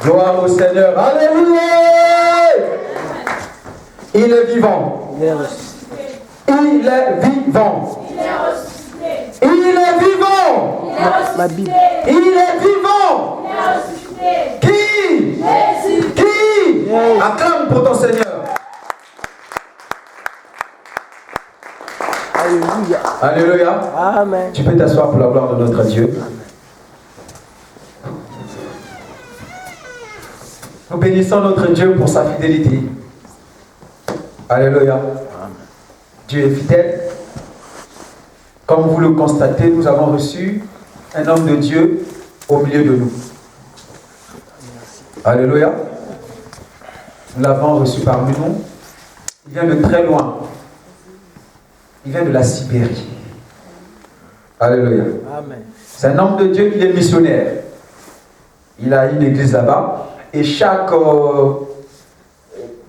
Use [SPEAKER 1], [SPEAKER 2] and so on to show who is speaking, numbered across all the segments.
[SPEAKER 1] Gloire au Seigneur. Alléluia. Il est vivant. Il est vivant. Il est vivant.
[SPEAKER 2] Ma Bible.
[SPEAKER 1] Il est vivant. Qui?
[SPEAKER 3] Jésus.
[SPEAKER 1] Qui? Acclame pour ton Seigneur.
[SPEAKER 2] Alléluia.
[SPEAKER 1] Alléluia.
[SPEAKER 2] Amen.
[SPEAKER 1] Tu peux t'asseoir pour la gloire de notre Dieu. Nous bénissons notre Dieu pour sa fidélité. Alléluia. Dieu est fidèle. Comme vous le constatez, nous avons reçu un homme de Dieu au milieu de nous. Alléluia. Nous l'avons reçu parmi nous. Il vient de très loin. Il vient de la Sibérie. Alléluia.
[SPEAKER 2] Amen.
[SPEAKER 1] C'est un homme de Dieu, il est missionnaire. Il a une église là-bas. Et chaque...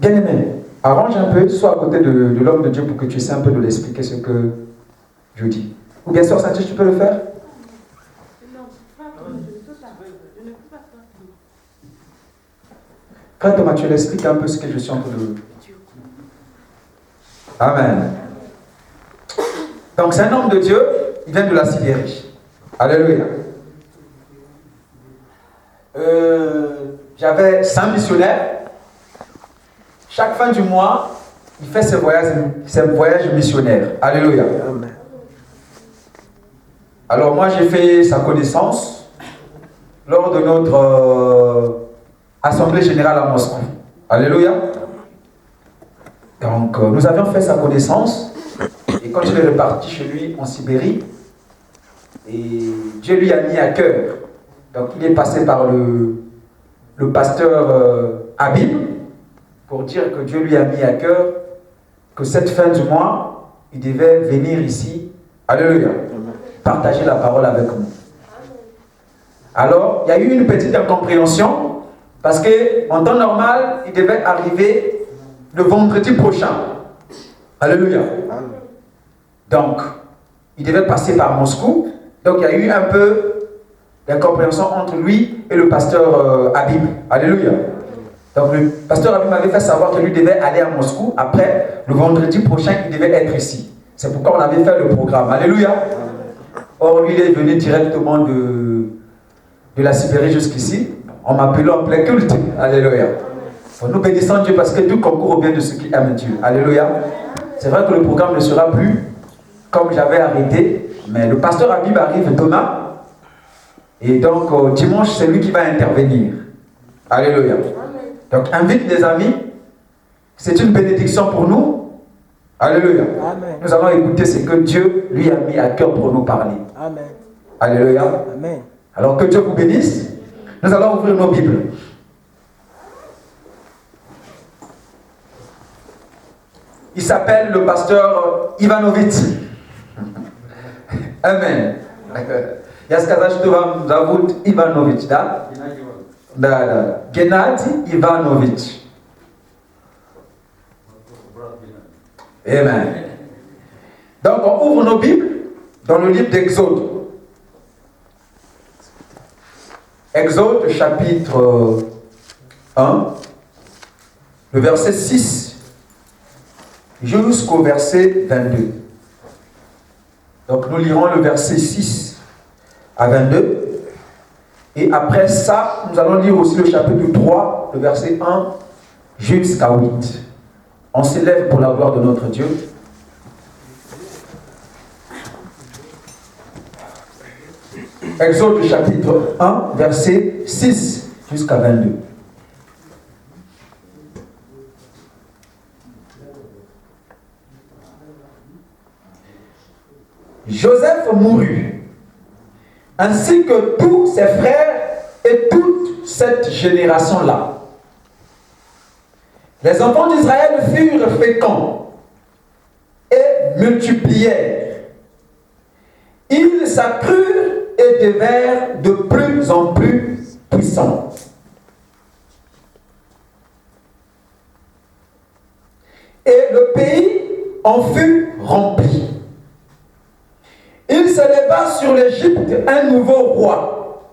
[SPEAKER 1] bien-aimé, arrange un peu, sois à côté de l'homme de Dieu pour que tu essaies un peu de l'expliquer ce que je dis. Ou bien sûr, Sanchez, tu peux le faire? Frère Thomas, tu l'expliques un peu ce que je suis en train de... Amen. Donc c'est un homme de Dieu, il vient de la Sibérie. Alléluia. J'avais 5 missionnaires. Chaque fin du mois, il fait ses voyages missionnaires. Alléluia.
[SPEAKER 2] Amen.
[SPEAKER 1] Alors moi, j'ai fait sa connaissance lors de notre assemblée générale à Moscou. Alléluia. Donc, nous avions fait sa connaissance. Et quand il est reparti chez lui en Sibérie, et Dieu lui a mis à cœur. Donc, il est passé par le pasteur Habib pour dire que Dieu lui a mis à cœur que cette fin du mois, il devait venir ici. Alléluia. Partager la parole avec nous. Alors, il y a eu une petite incompréhension parce qu'en temps normal, il devait arriver le vendredi prochain. Alléluia. Donc, il devait passer par Moscou. Donc, il y a eu un peu d'incompréhension entre lui et le pasteur Habib. Alléluia. Donc, le pasteur Habib m'avait fait savoir que lui devait aller à Moscou. Après, le vendredi prochain, il devait être ici. C'est pourquoi on avait fait le programme. Alléluia. Or, lui, il est venu directement de la Sibérie jusqu'ici, en m'appelant en plein culte. Alléluia. Nous bénissons Dieu parce que tout concourt au bien de ceux qui aiment Dieu. Alléluia. C'est vrai que le programme ne sera plus comme j'avais arrêté, mais le pasteur Habib arrive demain. Et donc, dimanche, c'est lui qui va intervenir. Alléluia. Donc, invite les amis. C'est une bénédiction pour nous. Alléluia.
[SPEAKER 2] Amen.
[SPEAKER 1] Nous allons écouter ce que Dieu lui a mis à cœur pour nous parler.
[SPEAKER 2] Amen.
[SPEAKER 1] Alléluia.
[SPEAKER 2] Amen.
[SPEAKER 1] Alors que Dieu vous bénisse. Nous allons ouvrir nos Bibles. Il s'appelle le pasteur Ivanovitch. Amen. Я сказал, что вам зовут Иванович, да? Да. Геннадий Иванович. Amen. Donc on ouvre nos Bibles dans le livre d'Exode. Exode chapitre 1, le verset 6 jusqu'au verset 22. Donc nous lirons le verset 6 à 22. Et après ça, nous allons lire aussi le chapitre 3, le verset 1 jusqu'à 8. On s'élève pour la gloire de notre Dieu. Exode chapitre 1, verset 6 jusqu'à 22. Joseph mourut, ainsi que tous ses frères et toute cette génération-là. Les enfants d'Israël furent féconds et multiplièrent. Ils s'accrurent et devinrent de plus en plus puissants. Et le pays en fut rempli. Il se leva sur l'Égypte un nouveau roi,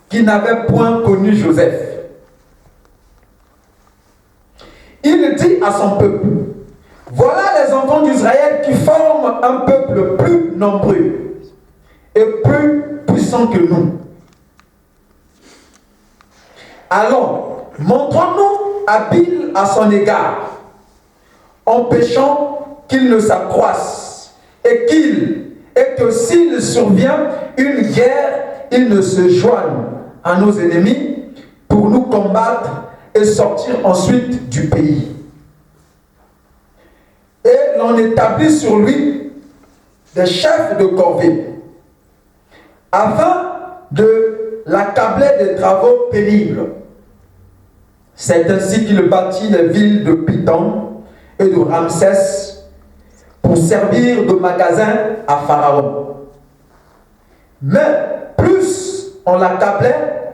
[SPEAKER 1] qui n'avaient point connu Joseph. Il dit à son peuple, voilà les enfants d'Israël qui forment un peuple plus nombreux et plus puissant que nous. Allons, montrons-nous habiles à son égard, empêchons qu'il ne s'accroisse et que s'il survient une guerre, il ne se joigne à nos ennemis pour nous combattre et sortir ensuite du pays. Et l'on établit sur lui des chefs de corvée, afin de l'accabler des travaux pénibles. C'est ainsi qu'il bâtit les villes de Python et de Ramsès pour servir de magasin à Pharaon. Mais plus on l'accablait,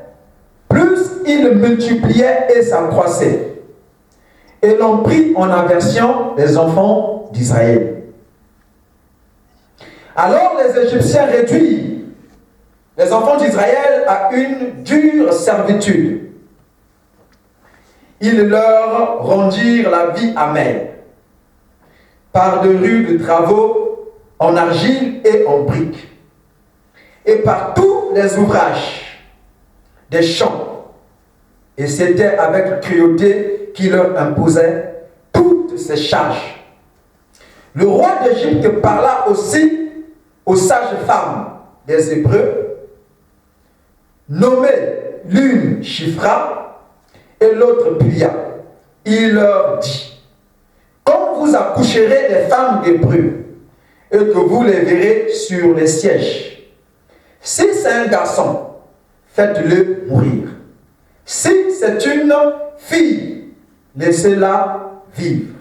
[SPEAKER 1] plus il multipliait et s'accroissait. Et l'on prit en aversion les enfants d'Israël. Alors les Égyptiens réduisent les enfants d'Israël à une dure servitude. Ils leur rendirent la vie amère par de rudes travaux en argile et en briques, et par tous les ouvrages des champs. Et c'était avec cruauté qu'il leur imposait toutes ces charges. Le roi d'Égypte parla aussi aux sages femmes des Hébreux, nommées l'une Shifra et l'autre Puya. Il leur dit, quand vous accoucherez des femmes d'Hébreux et que vous les verrez sur les sièges, si c'est un garçon, faites-le mourir. Si c'est une fille, laissez-la vivre.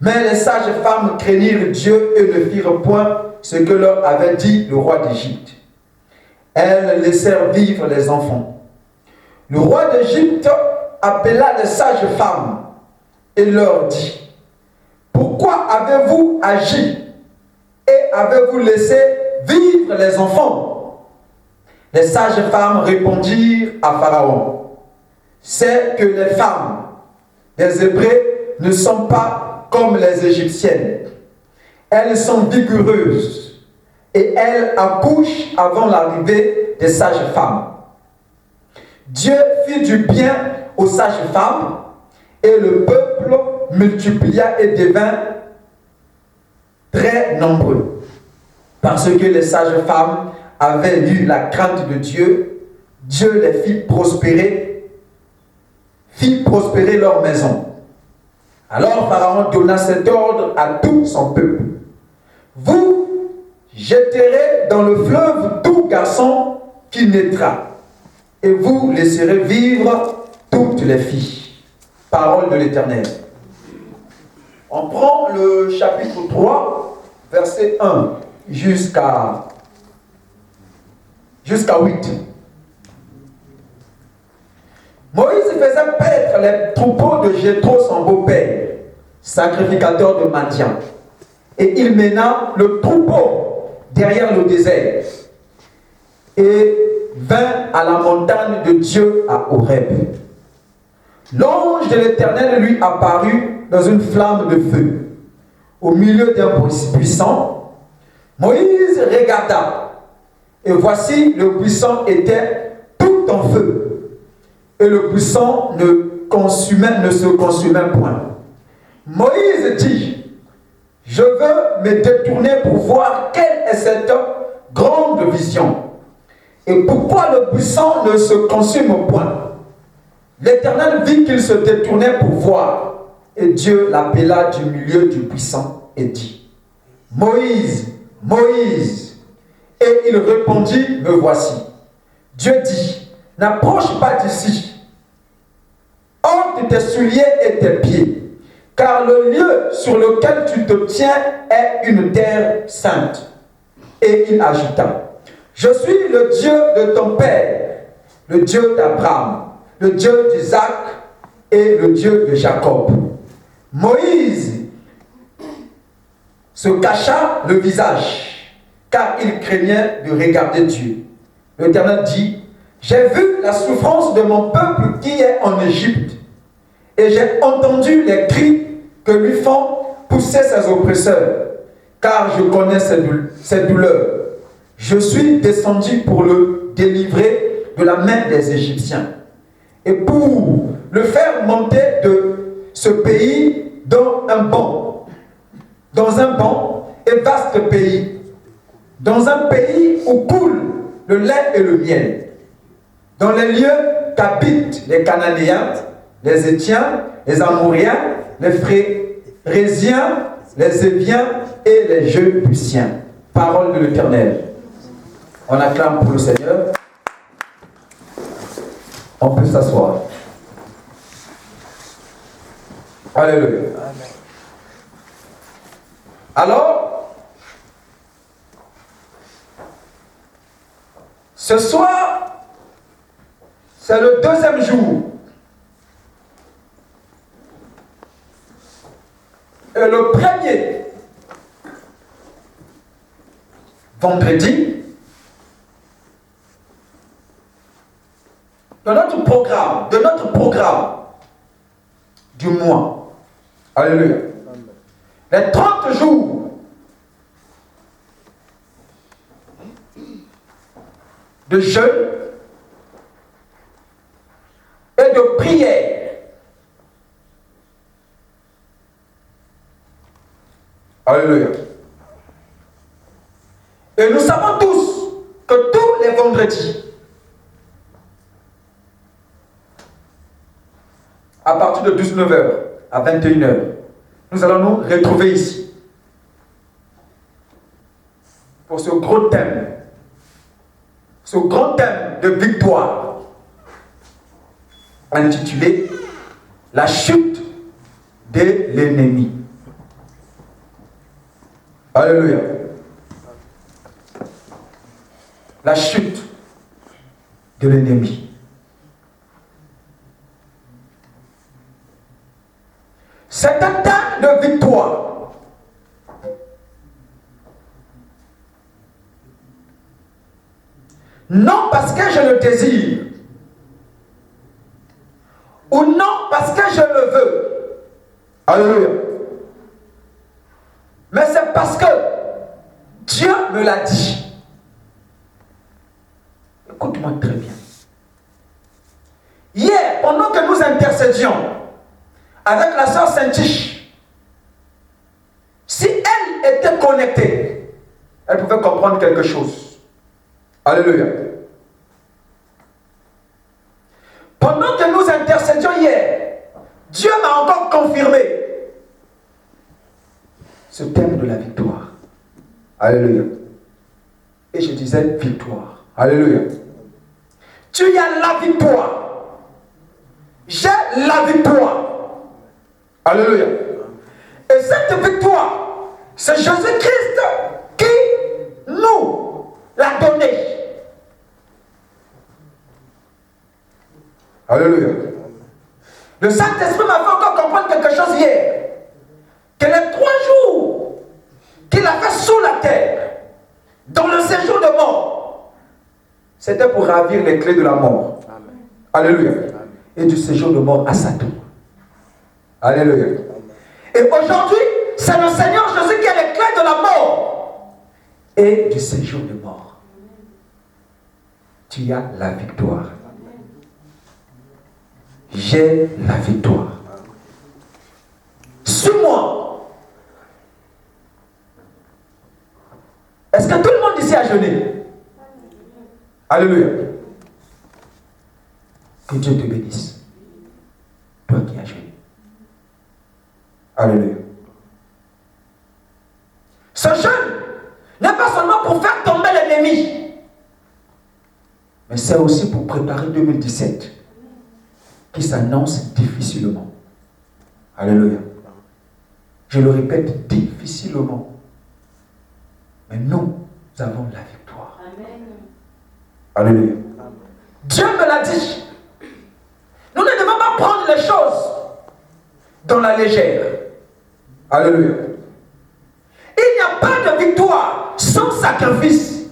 [SPEAKER 1] Mais les sages femmes craignirent Dieu et ne firent point ce que leur avait dit le roi d'Égypte. Elles laissèrent vivre les enfants. Le roi d'Égypte appela les sages femmes et leur dit, pourquoi avez-vous agi et avez-vous laissé vivre les enfants? Les sages femmes répondirent à Pharaon, c'est que les femmes des Hébreux ne sont pas comme les Égyptiennes. Elles sont vigoureuses et elles accouchent avant l'arrivée des sages femmes. Dieu fit du bien aux sages femmes et le peuple multiplia et devint très nombreux. Parce que les sages femmes avaient eu la crainte de Dieu, Dieu les fit prospérer leur maison. Alors Pharaon donna cet ordre à tout son peuple. Vous jetterez dans le fleuve tout garçon qui naîtra, et vous laisserez vivre toutes les filles. Parole de l'Éternel. On prend le chapitre 3, verset 1 jusqu'à 8. Moïse faisait paître les troupeaux de Jéthro, son beau-père, sacrificateur de Madian. Et il mena le troupeau derrière le désert et vint à la montagne de Dieu à Horeb. L'ange de l'Éternel lui apparut dans une flamme de feu, au milieu d'un buisson. Moïse regarda, et voici le buisson était tout en feu, et le buisson ne se consumait point. Moïse dit, je veux me détourner pour voir quelle est cette grande vision, et pourquoi le buisson ne se consume point. L'Éternel vit qu'il se détournait pour voir, et Dieu l'appela du milieu du buisson et dit, Moïse, Moïse. Et il répondit, me voici. Dieu dit, n'approche pas d'ici, ôte tes souliers et tes pieds, car le lieu sur lequel tu te tiens est une terre sainte. Et il ajouta, je suis le Dieu de ton père, le Dieu d'Abraham, le Dieu d'Isaac et le Dieu de Jacob. Moïse se cacha le visage, car il craignait de regarder Dieu. L'Éternel dit, J'ai vu la souffrance de mon peuple qui est en Égypte, et j'ai entendu les cris que lui font pousser ses oppresseurs, car je connais ses douleurs. Je suis descendu pour le délivrer de la main des Égyptiens, et pour le faire monter de ce pays dans un bon et vaste pays, dans un pays où coule le lait et le miel, dans les lieux qu'habitent les Cananéens, les Héthiens, les Amoréens, les Phrésiens, les Éviens et les Jébusiens. Parole de l'Éternel. On acclame pour le Seigneur. On peut s'asseoir. Alléluia. Alors, ce soir, c'est le deuxième jour. Et le premier vendredi de notre programme du mois. Alléluia. Les 30 jours de jeûne et de prière. Alléluia. Et nous savons tous que tous les vendredis, à partir de 19h à 21h, nous allons nous retrouver ici pour ce gros thème, ce grand thème de victoire, intitulé « La chute de l'ennemi ». Alléluia. La chute de l'ennemi. C'est un thème de victoire. Non parce que je le désire, ou non parce que je le veux. Alléluia. Mais c'est parce que Dieu me l'a dit. Écoute-moi très bien. Hier, pendant que nous intercédions avec la sœur Saint-Tiche, si elle était connectée, elle pouvait comprendre quelque chose. Alléluia. Pendant que nous intercédions hier, Dieu m'a encore confirmé ce thème de la victoire. Alléluia. Et je disais victoire. Alléluia. Tu as la victoire. J'ai la victoire. Alléluia. Et cette victoire, c'est Jésus-Christ qui nous l'a donnée. Alléluia. Le Saint-Esprit m'a fait encore comprendre quelque chose hier. Que les 3 jours qu'il a fait sous la terre, dans le séjour de mort, c'était pour ravir les clés de la mort. Amen. Alléluia. Amen. Et du séjour de mort à Satan. Alléluia. Amen. Et aujourd'hui, c'est le Seigneur Jésus qui a les clés de la mort et du séjour de mort. Tu as la victoire. J'ai la victoire. Suis-moi. Est-ce que tout le monde ici a jeûné? Alléluia. Que Dieu te bénisse. Toi qui as jeûné. Alléluia. Ce jeûne n'est pas seulement pour faire tomber l'ennemi, mais c'est aussi pour préparer 2017 qui s'annonce difficilement. Alléluia. Je le répète, difficilement. Mais nous avons la victoire. Amen. Alléluia. Amen. Dieu me l'a dit. Nous ne devons pas prendre les choses dans la légère. Alléluia. Il n'y a pas de victoire sans sacrifice.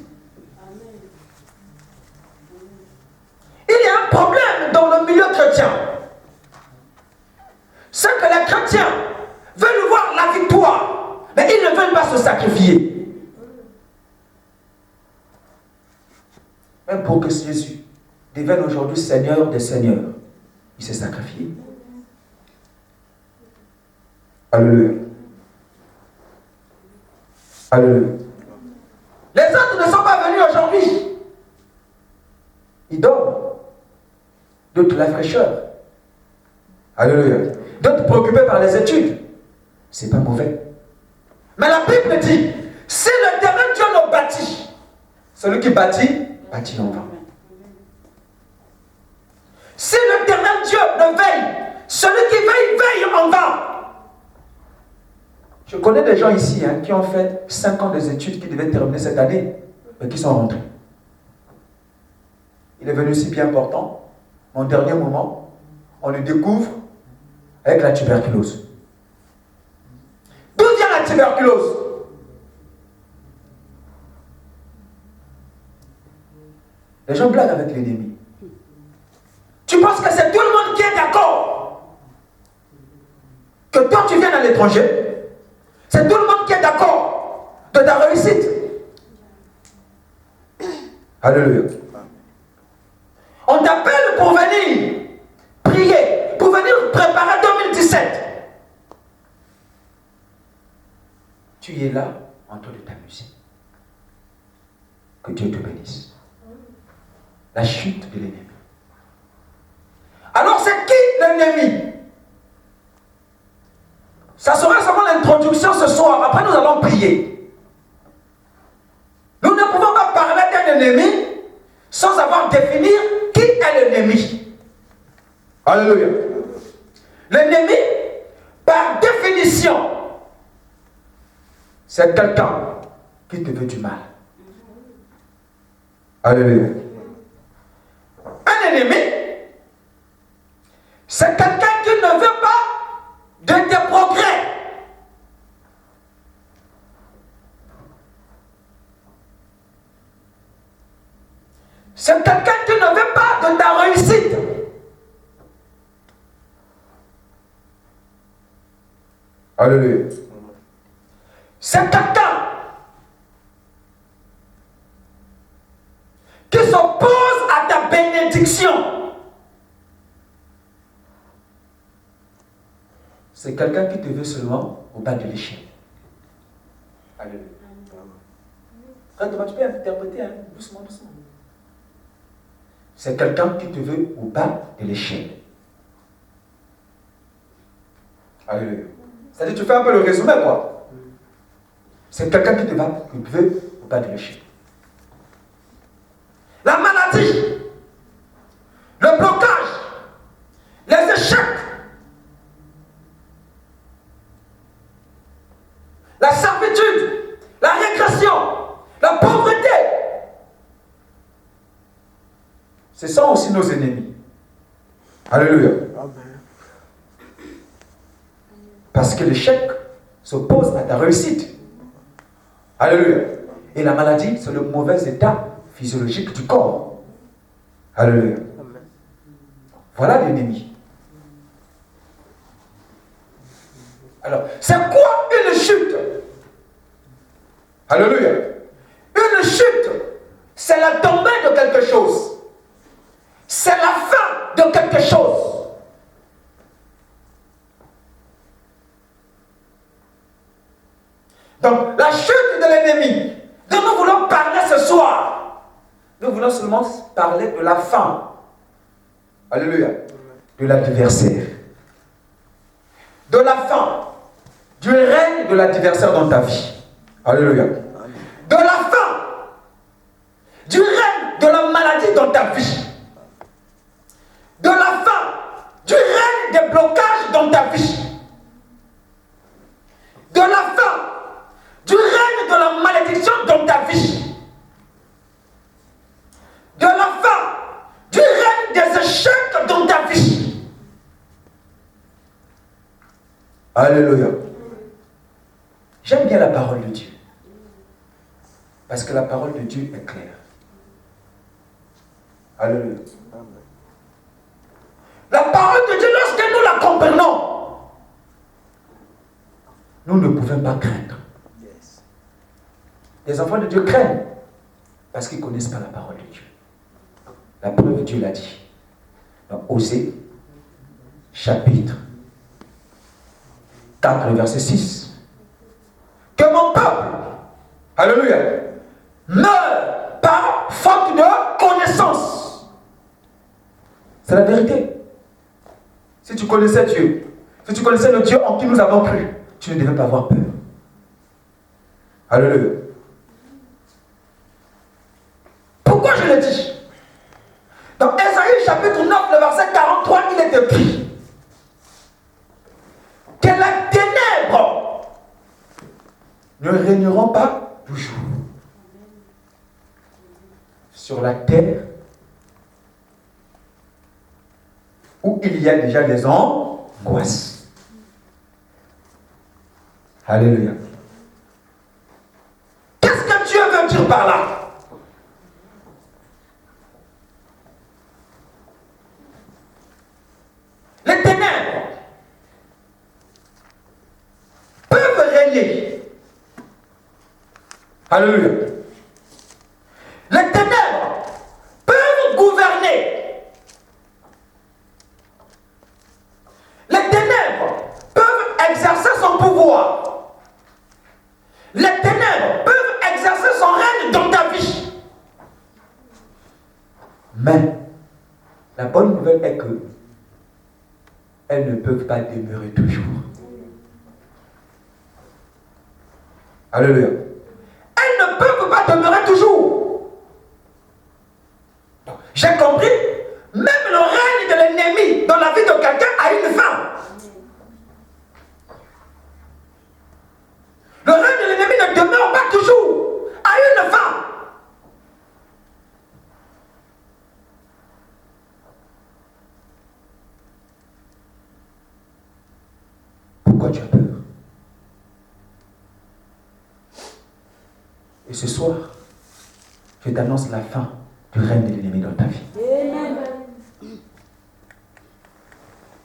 [SPEAKER 1] le milieu chrétien, c'est que les chrétiens veulent voir la victoire, mais ils ne veulent pas se sacrifier. Même pour que Jésus devienne aujourd'hui Seigneur des Seigneurs, il s'est sacrifié. Alléluia. Alléluia. Les autres ne sont pas venus aujourd'hui. Ils dorment. D'autres la fraîcheur. Alléluia. D'autres préoccupés par les études. C'est pas mauvais. Mais la Bible dit, si le terrain Dieu nous bâtit, celui qui bâtit, bâtit en vain. Si le terrain Dieu ne veille, celui qui veille, veille en vain. Je connais des gens ici qui ont fait 5 ans des études qui devaient terminer cette année, mais qui sont rentrés. Il est venu si bien important, en dernier moment, on le découvre avec la tuberculose. D'où vient la tuberculose? Les gens blaguent avec l'ennemi. Tu penses que c'est tout le monde qui est d'accord que toi tu viens à l'étranger? C'est tout le monde qui est d'accord de ta réussite. Alléluia. On t'appelle pour venir prier, pour venir préparer 2017. Tu es là en train de t'amuser. Que Dieu te bénisse. La chute de l'ennemi. Alors c'est qui l'ennemi? Ça sera seulement l'introduction ce soir. Après, nous allons prier. Nous ne pouvons pas parler d'un ennemi sans avoir défini qui est l'ennemi. Alléluia. L'ennemi, par définition, c'est quelqu'un qui te veut du mal. Alléluia. Un ennemi, c'est quelqu'un qui ne veut pas de tes progrès. C'est quelqu'un qui ne veut pas de ta réussite. Alléluia. C'est quelqu'un qui s'oppose à ta bénédiction. C'est quelqu'un qui te veut seulement au bas de l'échelle. Alléluia. Frère Thomas, tu peux interpréter doucement, doucement. C'est quelqu'un qui te veut au bas de l'échelle. Alléluia. C'est-à-dire, tu fais un peu le résumé, quoi. C'est quelqu'un qui te veut au bas de l'échelle. La maladie, le blocage, les échecs, la servitude, la régression, la pauvreté. Ce sont aussi nos ennemis. Alléluia. Amen. Parce que l'échec s'oppose à ta réussite. Alléluia. Et la maladie, c'est le mauvais état physiologique du corps. Alléluia. Amen. Voilà l'ennemi. Alors, c'est quoi une chute? Alléluia. Une chute, c'est la tombée de quelque chose. C'est la fin de quelque chose. Donc, la chute de l'ennemi dont nous voulons parler ce soir, nous voulons seulement parler de la fin. Alléluia. De l'adversaire. De la fin. Du règne de l'adversaire dans ta vie. Alléluia. De la fin. Du règne de la maladie dans ta vie. De la fin. Du règne des blocages dans ta vie. De la fin. Du règne de la malédiction dans ta vie. De la fin. Du règne des échecs dans ta vie. Alléluia. J'aime bien la parole de Dieu. Parce que la parole de Dieu est claire. Alléluia. nous ne pouvons pas craindre. Les enfants de Dieu craignent parce qu'ils ne connaissent pas la parole de Dieu. La preuve, Dieu l'a dit. Dans Osée, chapitre 4, verset 6. Que mon peuple, alléluia, meurt par faute de connaissance. C'est la vérité. Si tu connaissais Dieu, si tu connaissais le Dieu en qui nous avons cru, tu ne devais pas avoir peur. Alléluia. Pourquoi je le dis? Dans Ésaïe chapitre 9, le verset 43, il est écrit que les ténèbres ne régneront pas toujours sur la terre où il y a déjà des angoisses. Alléluia. Qu'est-ce que Dieu veut dire par là? Les ténèbres peuvent régner. Alléluia. Les ténèbres peuvent gouverner. Les ténèbres peuvent exercer son pouvoir. Les ténèbres peuvent exercer son règne dans ta vie. Mais la bonne nouvelle est que elles ne peuvent pas demeurer toujours. Alléluia. Elles ne peuvent pas demeurer toujours. J'ai compris, même le règne de l'ennemi dans la vie de quelqu'un a une fin. Le règne de l'ennemi ne demeure pas toujours, a une fin. Pourquoi tu as peur? Et ce soir, je t'annonce la fin du règne de l'ennemi dans ta vie. Amen.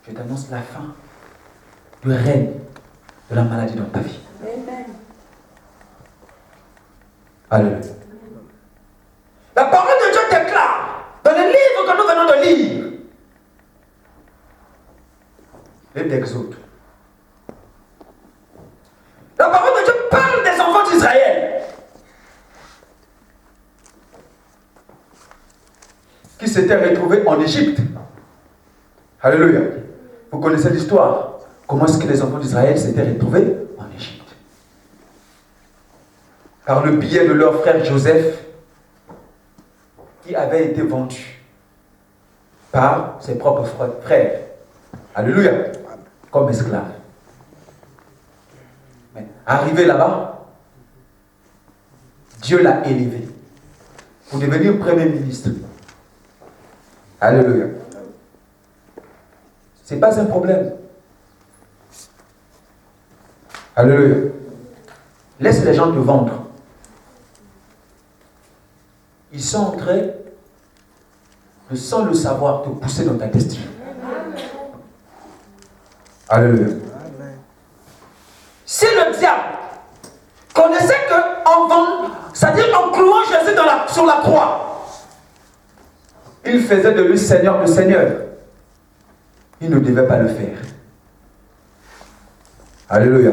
[SPEAKER 1] Je t'annonce la fin du règne de la maladie dans ta vie. Amen. Alléluia. La parole de Dieu déclare dans le livre que nous venons de lire, livre d'Exode. La parole de Dieu parle des enfants d'Israël qui s'étaient retrouvés en Égypte. Alléluia. Vous connaissez l'histoire. Comment est-ce que les enfants d'Israël s'étaient retrouvés en Égypte? Par le biais de leur frère Joseph, qui avait été vendu par ses propres frères. Alléluia. Comme esclave. Mais arrivé là-bas, Dieu l'a élevé pour devenir premier ministre. Alléluia. Ce n'est pas un problème. Alléluia. Laisse les gens te vendre. Ils sont en train de, sans le savoir, te pousser dans ta destinée. Alléluia. Si le diable connaissait qu'en vendant, c'est-à-dire en clouant Jésus sur la croix, il faisait de lui Seigneur de Seigneur, il ne devait pas le faire. Alléluia.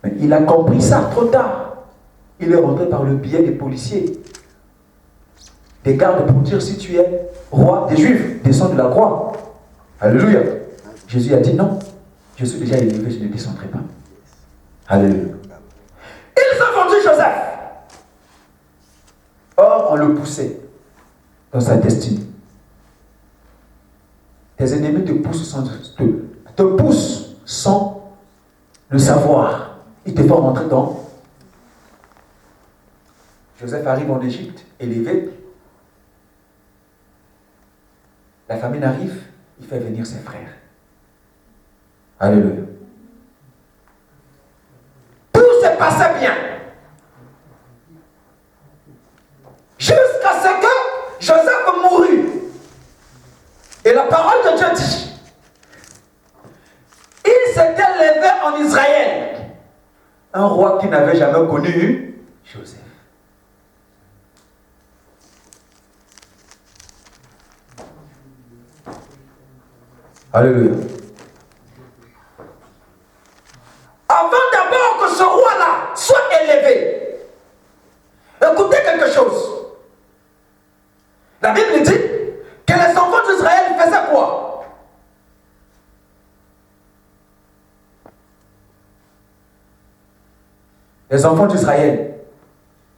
[SPEAKER 1] Mais il a compris ça trop tard. Il est rentré par le biais des policiers, des gardes pour dire si tu es roi des Juifs, descends de la croix. Alléluia. Jésus a dit non, je suis déjà élevé, je ne descendrai pas. Alléluia. Ils ont vendu Joseph. Or, on le poussait dans sa destinée. Tes ennemis te poussent sans le savoir. Ils te font rentrer dans. Joseph arrive en Égypte, élevé. La famine arrive, il fait venir ses frères. Alléluia. Tout se passait bien. Jusqu'à ce que Joseph mourut. Et la parole de Dieu dit, il s'était levé un roi qui n'avait jamais connu Joseph. Alléluia. Avant d'abord que ce roi-là soit élevé, écoutez quelque chose. La Bible dit que les enfants d'Israël faisaient quoi? Les enfants d'Israël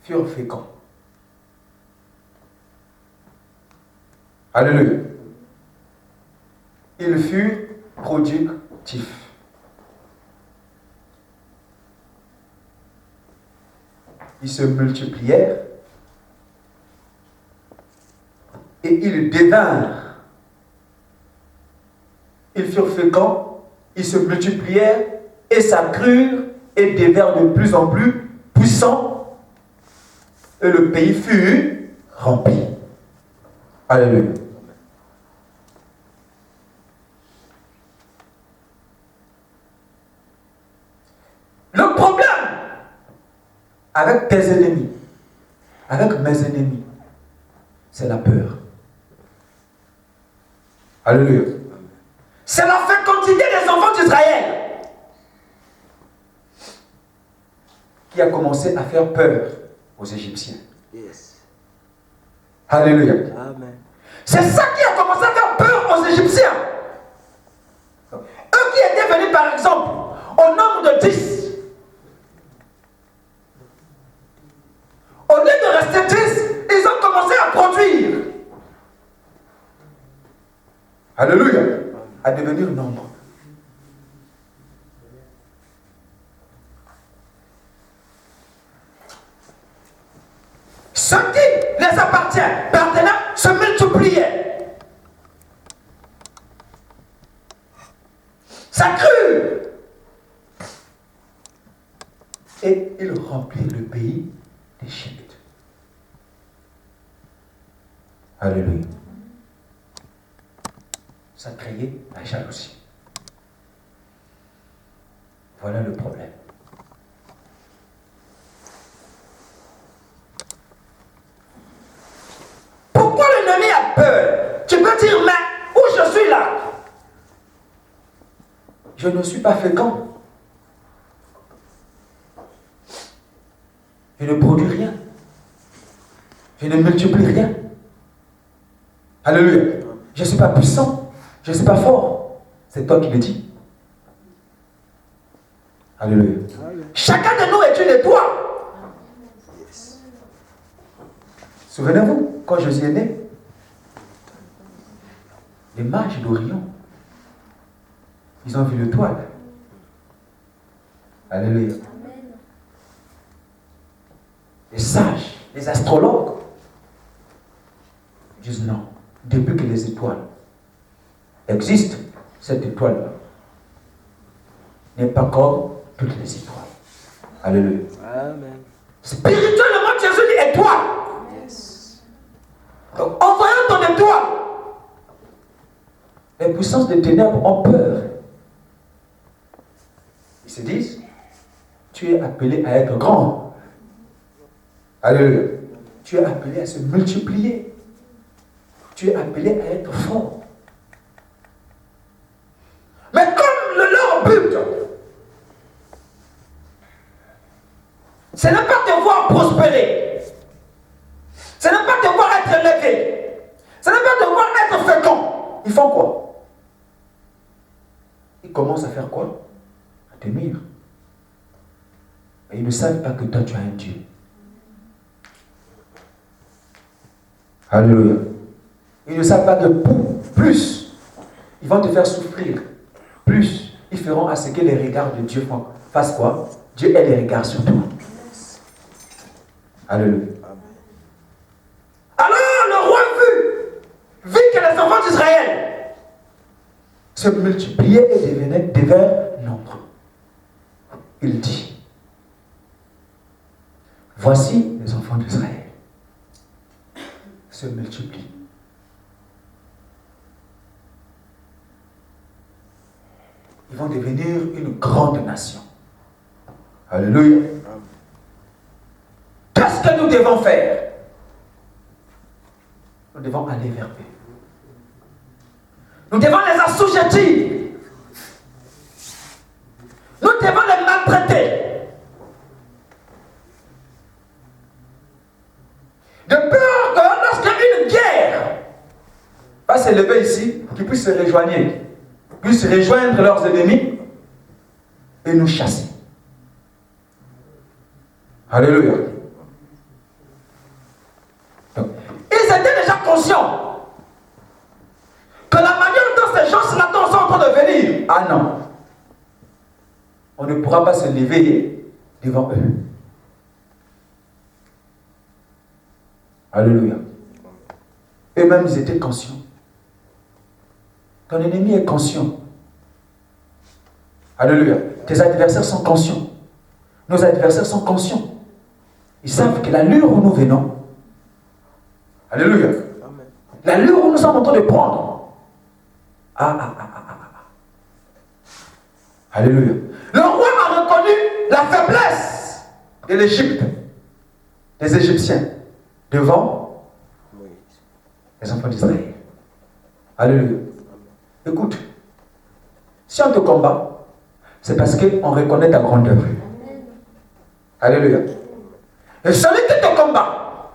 [SPEAKER 1] furent féconds. Alléluia. Ils furent productifs. Ils se multiplièrent et ils devinrent. Ils furent féconds, ils se multiplièrent et s'accrurent et devinrent de plus en plus puissants. Et le pays fut rempli. Alléluia. Le problème avec tes ennemis, avec mes ennemis, c'est la peur. Alléluia. C'est la fécondité des enfants d'Israël qui a commencé à faire peur aux Égyptiens.
[SPEAKER 2] Yes.
[SPEAKER 1] Alléluia.
[SPEAKER 2] Amen.
[SPEAKER 1] C'est ça qui a commencé à faire peur aux Égyptiens. Eux qui étaient venus par exemple au nombre de 10. Au lieu de rester 10, ils ont commencé à produire. Alléluia. À devenir nombreux. Ce qui les appartenait se multipliait. Ça crut. Et ils remplirent le pays d'Égypte. Alléluia. Ça créait la jalousie. Voilà le problème. Pourquoi l'ennemi a peur? Tu peux dire, mais où je suis là? Je ne suis pas fécond. Je ne produis rien. Je ne multiplie rien. Alléluia. Je ne suis pas puissant. Je ne suis pas fort. C'est toi qui le dis. Alléluia. Chacun de nous est une étoile. Souvenez-vous, quand Jésus est né, les mages d'Orient, ils ont vu l'étoile. Alléluia. Les sages, les astrologues disent non. Depuis que les étoiles existent, cette étoile-là n'est pas comme toutes les étoiles. Alléluia.
[SPEAKER 2] Amen.
[SPEAKER 1] Spirituellement, Jésus dit étoile.
[SPEAKER 2] Yes.
[SPEAKER 1] Donc, en voyant ton étoile, les puissances des ténèbres ont peur. Ils se disent, tu es appelé à être grand. Alléluia. Tu es appelé à se multiplier. Tu es appelé à être fort. Mais comme leur but, ce n'est pas de voir prospérer. Ce n'est pas de voir être élevé. Ce n'est pas de voir être fécond. Ils font quoi? Ils commencent à faire quoi? À te nuire. Et ils ne savent pas que toi tu as un Dieu. Alléluia. Ils ne savent pas que plus ils vont te faire souffrir, plus ils feront à ce que les regards de Dieu fassent quoi? Dieu ait les regards sur toi. Alléluia. Alors le roi vit que les enfants d'Israël se multipliaient et devenaient nombreux. Il dit, voici les enfants d'Israël se multiplient. Ils vont devenir une grande nation. Alléluia. Qu'est-ce que nous devons faire? Nous devons aller vers eux. Nous devons les assujettir. Nous devons les maltraiter. De peur que lorsqu'une guerre va s'élever ici, qu'ils puissent se rejoindre, puissent rejoindre leurs ennemis et nous chasser. Alléluia. Donc, ils étaient déjà conscients que la manière dont ces gens-là sont en train de venir, ah non, on ne pourra pas se lever devant eux. Alléluia. Eux-mêmes, ils étaient conscients. Ton ennemi est conscient. Alléluia. Tes adversaires sont conscients. Nos adversaires sont conscients. Ils savent que l'allure où nous venons, alléluia, l'allure où nous sommes en train de prendre, alléluia. Le roi a reconnu la faiblesse de l'Égypte, des Égyptiens, devant les enfants d'Israël. Alléluia. Écoute, si on te combat, c'est parce qu'on reconnaît ta grandeur. Alléluia. Et celui qui te combat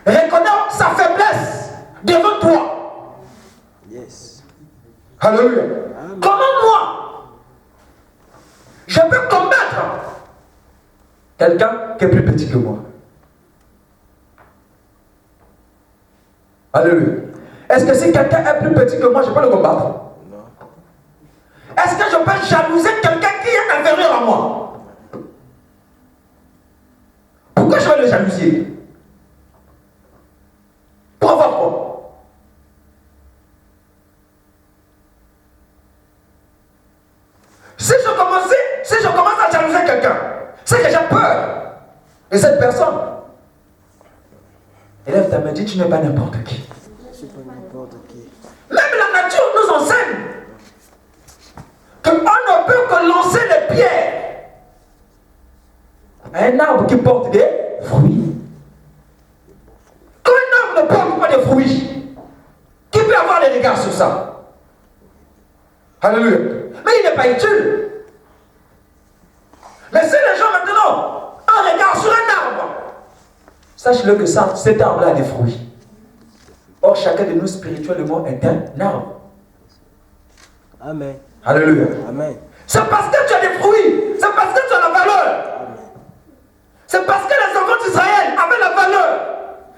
[SPEAKER 1] reconnaît sa faiblesse devant toi.
[SPEAKER 2] Yes.
[SPEAKER 1] Alléluia. Comment moi, je peux combattre quelqu'un qui est plus petit que moi? Alléluia. Est-ce que si quelqu'un est plus petit que moi, je peux le combattre?
[SPEAKER 2] Non.
[SPEAKER 1] Est-ce que je peux jalouser quelqu'un qui est inférieur à moi? Pourquoi je vais le jalouser? Pour avoir quoi? Si je commence à jalouser quelqu'un, c'est que j'ai peur de cette personne. Élève ta main, dis, tu n'es pas n'importe qui.
[SPEAKER 2] Je ne suis pas n'importe qui.
[SPEAKER 1] Même la nature nous enseigne qu'on ne peut que lancer les pierres à un arbre qui porte des fruits. Quand un arbre ne porte pas de fruits, qui peut avoir des regards sur ça? Alléluia. Mais il n'est pas utile. Mais si les gens maintenant ont un regard sur un arbre, sache-le que cet arbre-là a des fruits. Or, chacun de nous spirituellement est un arbre.
[SPEAKER 2] Amen.
[SPEAKER 1] Alléluia.
[SPEAKER 2] Amen.
[SPEAKER 1] C'est parce que tu as des fruits, c'est parce que tu as la valeur. C'est parce que les enfants d'Israël avaient la valeur.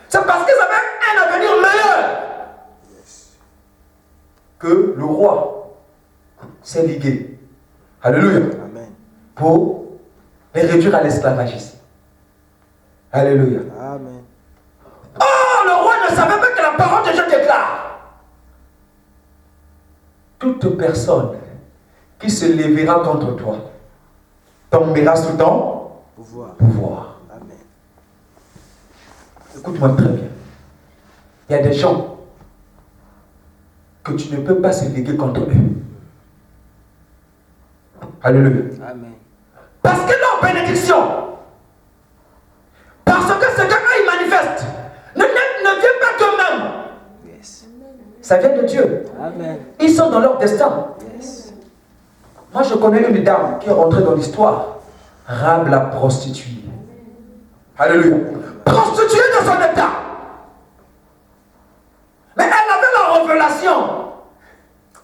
[SPEAKER 1] C'est parce qu'ils avaient un avenir meilleur que le roi s'est ligué. Alléluia.
[SPEAKER 2] Amen.
[SPEAKER 1] Pour les réduire à l'esclavagisme. Alléluia.
[SPEAKER 2] Amen.
[SPEAKER 1] Oh, le roi ne savait pas que la parole de Dieu déclare. Toute personne qui se lèvera contre toi tombera sous ton pouvoir.
[SPEAKER 2] Amen.
[SPEAKER 1] Écoute-moi très bien. Il y a des gens que tu ne peux pas se léguer contre eux. Alléluia.
[SPEAKER 2] Amen.
[SPEAKER 1] Parce que leur bénédiction, parce que ce que ils manifestent, ne vient pas d'eux-mêmes.
[SPEAKER 2] Yes.
[SPEAKER 1] Ça vient de Dieu.
[SPEAKER 2] Amen.
[SPEAKER 1] Ils sont dans leur destin.
[SPEAKER 2] Yes.
[SPEAKER 1] Moi, je connais une dame qui est rentrée dans l'histoire. Rahab la prostituée. Alléluia. Prostituée de son état. Mais elle avait la révélation.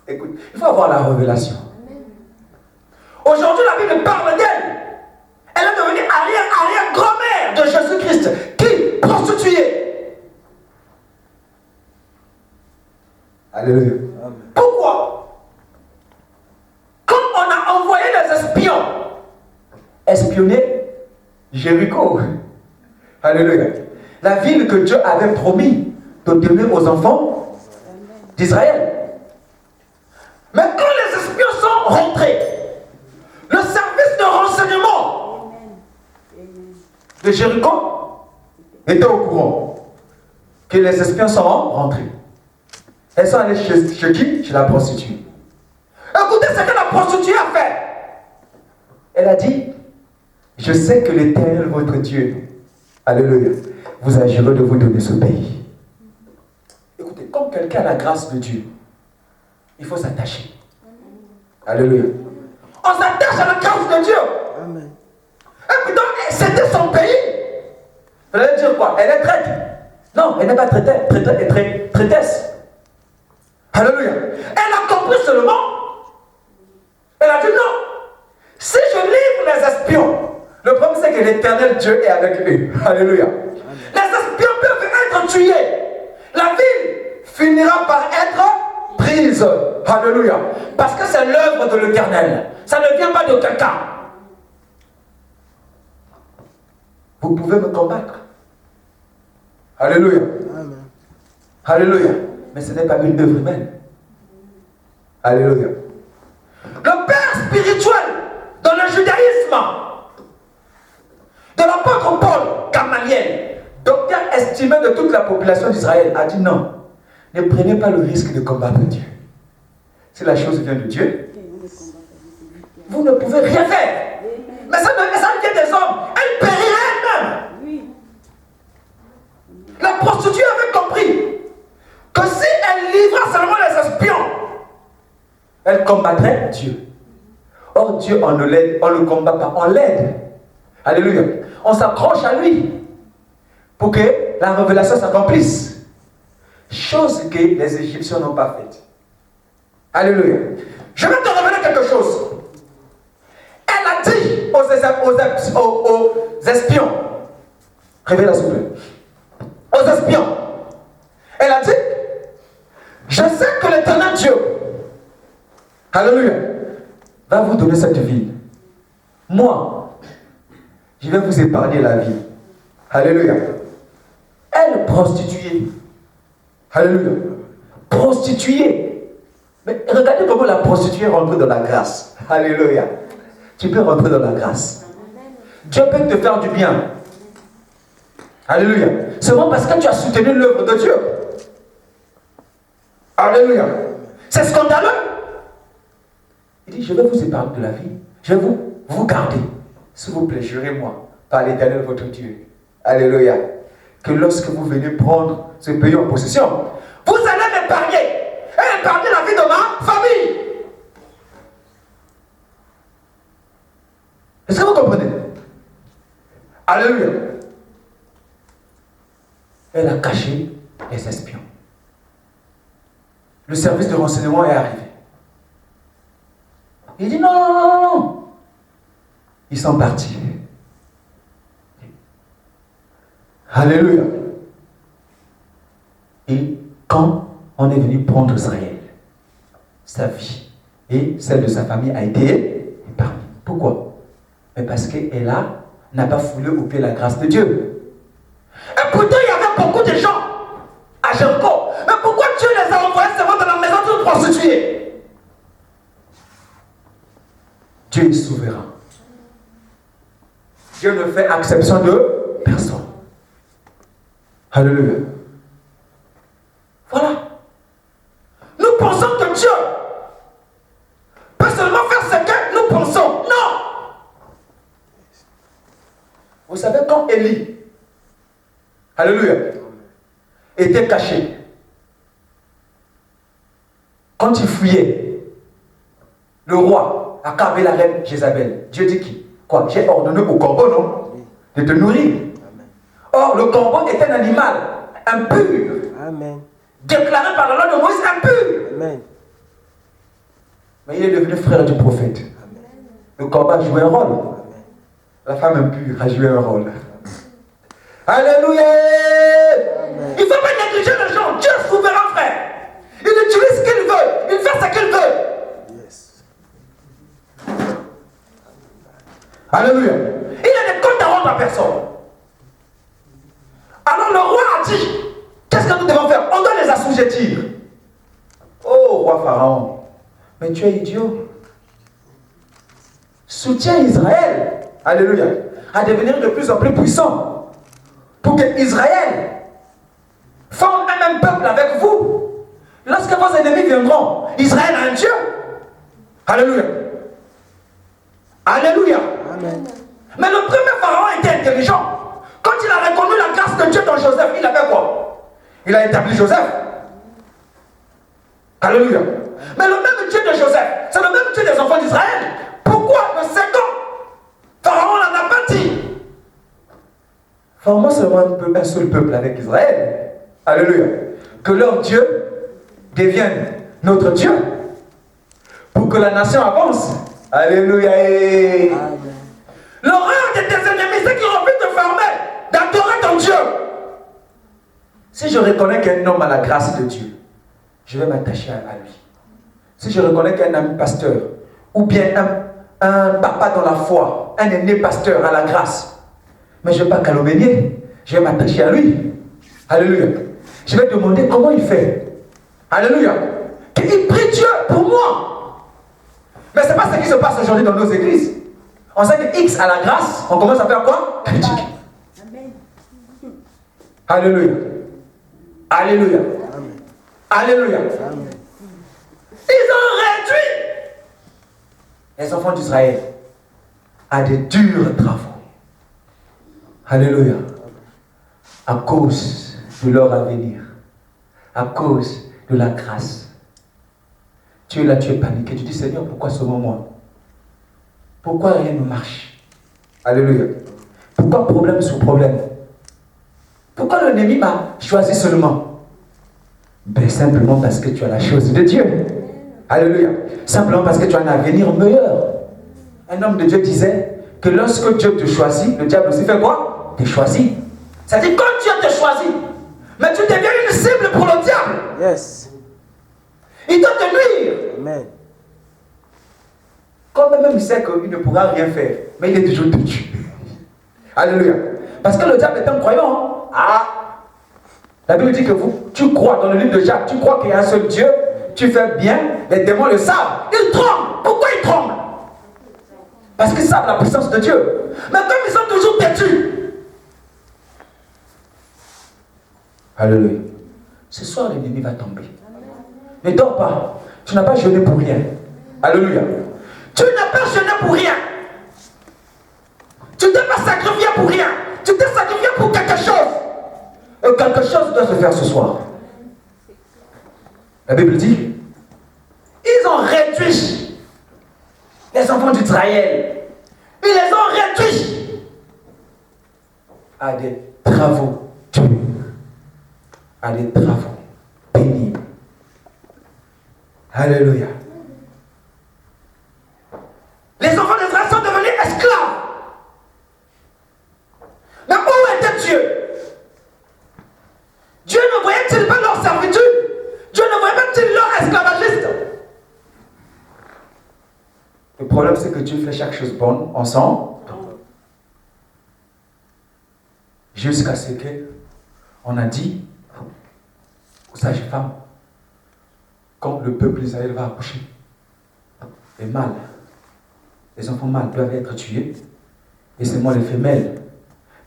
[SPEAKER 1] Écoute, il faut avoir la révélation. Aujourd'hui, la Bible parle d'elle. Elle est devenue arrière-grand-mère de Jésus-Christ. Qui? Prostituée. Alléluia.
[SPEAKER 2] Amen.
[SPEAKER 1] Pourquoi? Quand on a envoyé des espions espionner Jéricho. Alléluia. La ville que Dieu avait promis de donner aux enfants d'Israël. Mais quand les espions sont rentrés, le service de renseignement de Jéricho était au courant que les espions sont rentrés. Elles sont allées chez qui? Chez la prostituée. Écoutez ce que la prostituée a fait. Elle a dit, je sais que l'Éternel, votre Dieu, alléluia, vous agira de vous donner ce pays. Écoutez, comme quelqu'un a la grâce de Dieu, il faut s'attacher. Alléluia. On s'attache à la grâce de Dieu.
[SPEAKER 2] Amen.
[SPEAKER 1] Et puis donc, c'était son pays. Vous allez dire quoi? Elle est traite. Non, elle n'est pas traitesse. Alléluia. Elle a compris seulement. Elle a dit non. Si je livre les espions, le problème c'est que l'Éternel Dieu est avec eux. Alléluia. Amen. Les espions peuvent être tués. La ville finira par être prise. Alléluia. Parce que c'est l'œuvre de l'Éternel. Ça ne vient pas de quelqu'un. Vous pouvez me combattre. Alléluia.
[SPEAKER 2] Amen.
[SPEAKER 1] Alléluia. Mais ce n'est pas une œuvre humaine. Alléluia. Le père spirituel dans le judaïsme de l'apôtre Paul Gamaliel, docteur estimé de toute la population d'Israël, a dit non, ne prenez pas le risque de combattre Dieu. Si la chose vient de Dieu, vous ne pouvez rien faire. Mais ça vient des hommes. Elle périrait elle-même. La prostituée avait compris que si elle livra seulement les espions, elle combattrait Dieu. Or, Dieu, on ne le combat pas, on l'aide. Alléluia. On s'accroche à lui pour que la révélation s'accomplisse. Chose que les Égyptiens n'ont pas faite. Alléluia. Je vais te révéler quelque chose. Elle a dit aux espions, révèle s'il vous plaît, aux espions, elle a dit, je sais que l'Éternel Dieu, alléluia, va vous donner cette ville. Moi, je vais vous épargner la vie. Alléluia. Elle, prostituée. Alléluia. Prostituée. Mais regardez comment la prostituée rentre dans la grâce. Alléluia. Tu peux rentrer dans la grâce. Dieu peut te faire du bien. Alléluia. Seulement parce que tu as soutenu l'œuvre de Dieu. Alléluia. C'est scandaleux. Il dit, je vais vous épargner de la vie. Je vais vous garder. S'il vous plaît, jurez-moi par l'Éternel votre Dieu. Alléluia. Que lorsque vous venez prendre ce pays en possession, vous allez m'épargner. Et épargner la vie de ma famille. Est-ce que vous comprenez? Alléluia. Elle a caché les espions. Le service de renseignement est arrivé. Il dit non, non, non, non. Ils sont partis. Alléluia. Et quand on est venu prendre Israël, sa vie et celle de sa famille a été épargnée. Pourquoi? Mais parce qu'elle n'a pas foulé au pied la grâce de Dieu. Et pourtant, il y avait beaucoup de gens à Jéricho. Mais pourquoi Dieu les a envoyés seulement dans la maison de prostituées? Dieu est souverain. Dieu ne fait exception de personne. Alléluia. Voilà. Nous pensons que Dieu peut seulement faire ce que nous pensons. Non. Vous savez, quand Élie, alléluia, était caché, quand il fuyait, le roi a câblé la reine Jézabel. Dieu dit qui? Quoi? J'ai ordonné au corbeau, non? De te nourrir. Or, le corbeau est un animal impur.
[SPEAKER 2] Amen.
[SPEAKER 1] Déclaré par la loi de Moïse impur.
[SPEAKER 2] Amen.
[SPEAKER 1] Mais il est devenu frère du prophète.
[SPEAKER 2] Amen.
[SPEAKER 1] Le corbeau a joué un rôle.
[SPEAKER 2] Amen.
[SPEAKER 1] La femme impure a joué un rôle. Alléluia.
[SPEAKER 2] Amen.
[SPEAKER 1] Il ne faut pas négliger les gens. Dieu est souverain, frère. Il utilise ce qu'il veut. Il fait ce qu'il veut.
[SPEAKER 2] Yes.
[SPEAKER 1] Alléluia. Il a des comptes à rendre à personne. Alors le roi a dit, qu'est-ce que nous devons faire? On doit les assujettir. Oh, roi Pharaon, mais tu es idiot. Soutiens Israël, alléluia, à devenir de plus en plus puissant. Pour que Israël forme un même peuple avec vous. Lorsque vos ennemis viendront, Israël a un Dieu. Alléluia. Alléluia.
[SPEAKER 2] Amen.
[SPEAKER 1] Mais le premier pharaon était intelligent. Quand il a reconnu la grâce de Dieu dans Joseph, il a fait quoi? Il a établi Joseph. Alléluia. Mais le même Dieu de Joseph, c'est le même Dieu des enfants d'Israël. Pourquoi le second pharaon n'en a pas dit? Formons seulement un seul peuple avec Israël. Alléluia. Que leur Dieu devienne notre Dieu. Pour que la nation avance. Alléluia. Amen. L'horreur de tes ennemis, c'est qu'ils refusent de fermer, d'adorer ton Dieu. Si je reconnais qu'un homme a la grâce de Dieu, je vais m'attacher à lui. Si je reconnais qu'un ami pasteur, ou bien un papa dans la foi, un aîné pasteur a la grâce, mais je ne vais pas calomnier, je vais m'attacher à lui. Alléluia. Je vais demander comment il fait. Alléluia. Qu'il prie Dieu pour moi. Mais ce n'est pas ce qui se passe aujourd'hui dans nos églises. On sait que X a la grâce, on commence à faire quoi? Critique. Alléluia. Alléluia. Amen. Alléluia. Amen. Ils ont réduit les enfants d'Israël à des durs travaux. Alléluia. À cause de leur avenir. À cause de la grâce. Tu es là, tu es paniqué. Tu dis, Seigneur, pourquoi seulement moi? Pourquoi rien ne marche? Alléluia. Pourquoi problème sur problème? Pourquoi l'ennemi m'a choisi seulement? Ben simplement parce que tu as la chose de Dieu. Alléluia. Simplement parce que tu as un avenir meilleur. Un homme de Dieu disait que lorsque Dieu te choisit, le diable aussi fait quoi? Te choisit. C'est-à-dire quand Dieu te choisit, mais tu deviens une cible pour le diable.
[SPEAKER 2] Yes.
[SPEAKER 1] Il doit te nuire.
[SPEAKER 2] Amen.
[SPEAKER 1] Quand même il sait qu'il ne pourra rien faire, mais il est toujours têtu. Alléluia. Parce que le diable est un croyant. Ah. La Bible dit que tu crois dans le livre de Jacques, tu crois qu'il y a un seul Dieu, tu fais bien, les démons le savent. Ils tremblent. Pourquoi ils tremblent? Parce qu'ils savent la puissance de Dieu. Mais comme ils sont toujours têtus. Alléluia. Ce soir, l'ennemi va tomber. Ne dors pas. Tu n'as pas jeûné pour rien. Alléluia. Tu n'as pas jeûné pour rien. Tu ne t'es pas sacrifié pour rien. Tu t'es sacrifié pour quelque chose. Et quelque chose doit se faire ce soir. La Bible dit, ils ont réduit les enfants d'Israël. Ils les ont réduits à des travaux durs, à des travaux pénibles. Alléluia. Les enfants d'Israël sont devenus esclaves. Mais où était Dieu? Dieu ne voyait-il pas leur servitude? Dieu ne voyait-il leur esclavagiste? Le problème, c'est que Dieu fait chaque chose bonne ensemble. Jusqu'à ce qu'on a dit aux sages-femmes, quand le peuple d'Israël va accoucher, les mâles, les enfants mâles doivent être tués, et seulement les femelles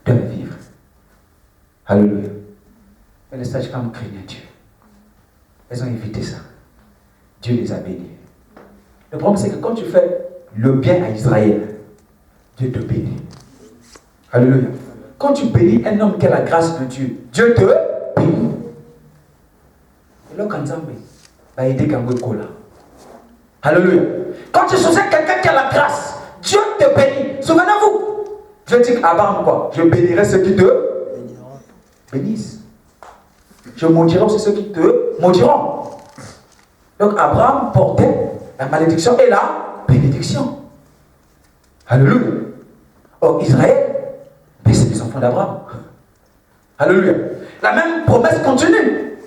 [SPEAKER 1] doivent vivre. Alléluia. Mais les sages-femmes craignaient Dieu. Elles ont évité ça. Dieu les a bénis. Le problème, c'est que quand tu fais le bien à Israël, Dieu te bénit. Alléluia. Quand tu bénis un homme qui a la grâce de Dieu, Dieu te bénit. Et là, quand va aider Kangokola. Alléluia. Quand tu soutiens quelqu'un qui a la grâce, Dieu te bénit. Souvenez-vous. Dieu dit à Abraham quoi? Je bénirai ceux qui te bénissent. Je maudirai aussi ceux qui te maudiront. Donc Abraham portait la malédiction et la bénédiction. Alléluia. Or Israël, mais c'est les enfants d'Abraham. Alléluia. La même promesse continue.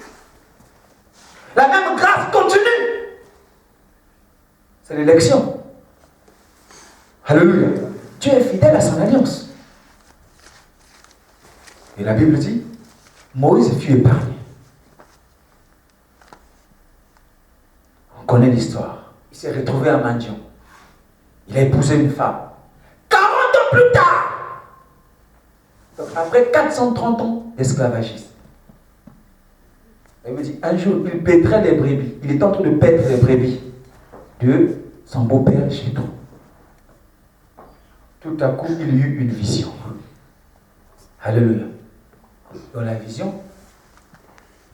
[SPEAKER 1] La même grâce continue. C'est l'élection. Alléluia. Dieu est fidèle à son alliance. Et la Bible dit, Moïse fut épargné. On connaît l'histoire. Il s'est retrouvé à Madian. Il a épousé une femme. 40 ans plus tard. Donc après 430 ans d'esclavagisme. Il me dit, un jour, il paîtrait les brebis. Il est en train de paître les brebis de son beau-père Jéthro. tout à coup, il y eut une vision. Alléluia. Dans la vision,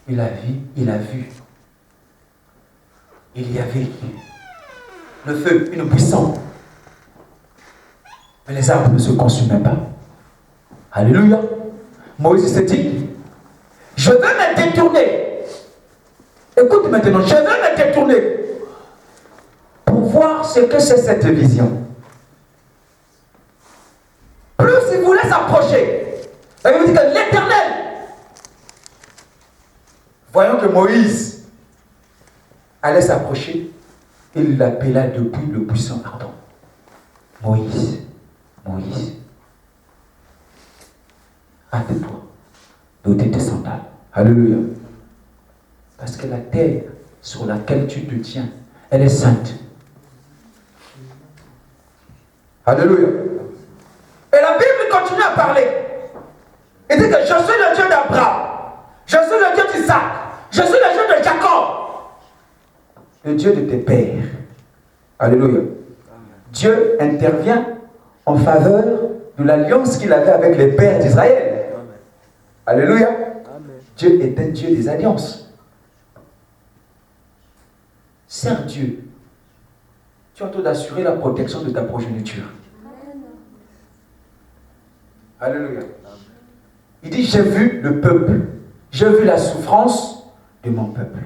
[SPEAKER 1] il a vu, il y avait le feu, une buisson. Mais les arbres ne se consumaient pas. Alléluia. Moïse s'est dit, je vais me détourner. Écoute maintenant, je vais me détourner pour voir ce que c'est cette vision. Plus il voulait s'approcher, ça veut dire que l'Éternel, voyant que Moïse allait s'approcher, il l'appela depuis le buisson ardent. Moïse, Moïse, hâte-toi d'ôter tes sandales. Alléluia. Parce que la terre sur laquelle tu te tiens, elle est sainte. Alléluia. Et la Bible continue à parler. Il dit que je suis le Dieu d'Abraham, je suis le Dieu d'Isaac, je suis le Dieu de Jacob, le Dieu de tes pères. Alléluia. Dieu intervient en faveur de l'alliance qu'il avait avec les pères d'Israël. Alléluia. Dieu est un Dieu des alliances. Sers Dieu. Tu es en train d'assurer la protection de ta progéniture. Alléluia. Il dit, j'ai vu le peuple. J'ai vu la souffrance de mon peuple.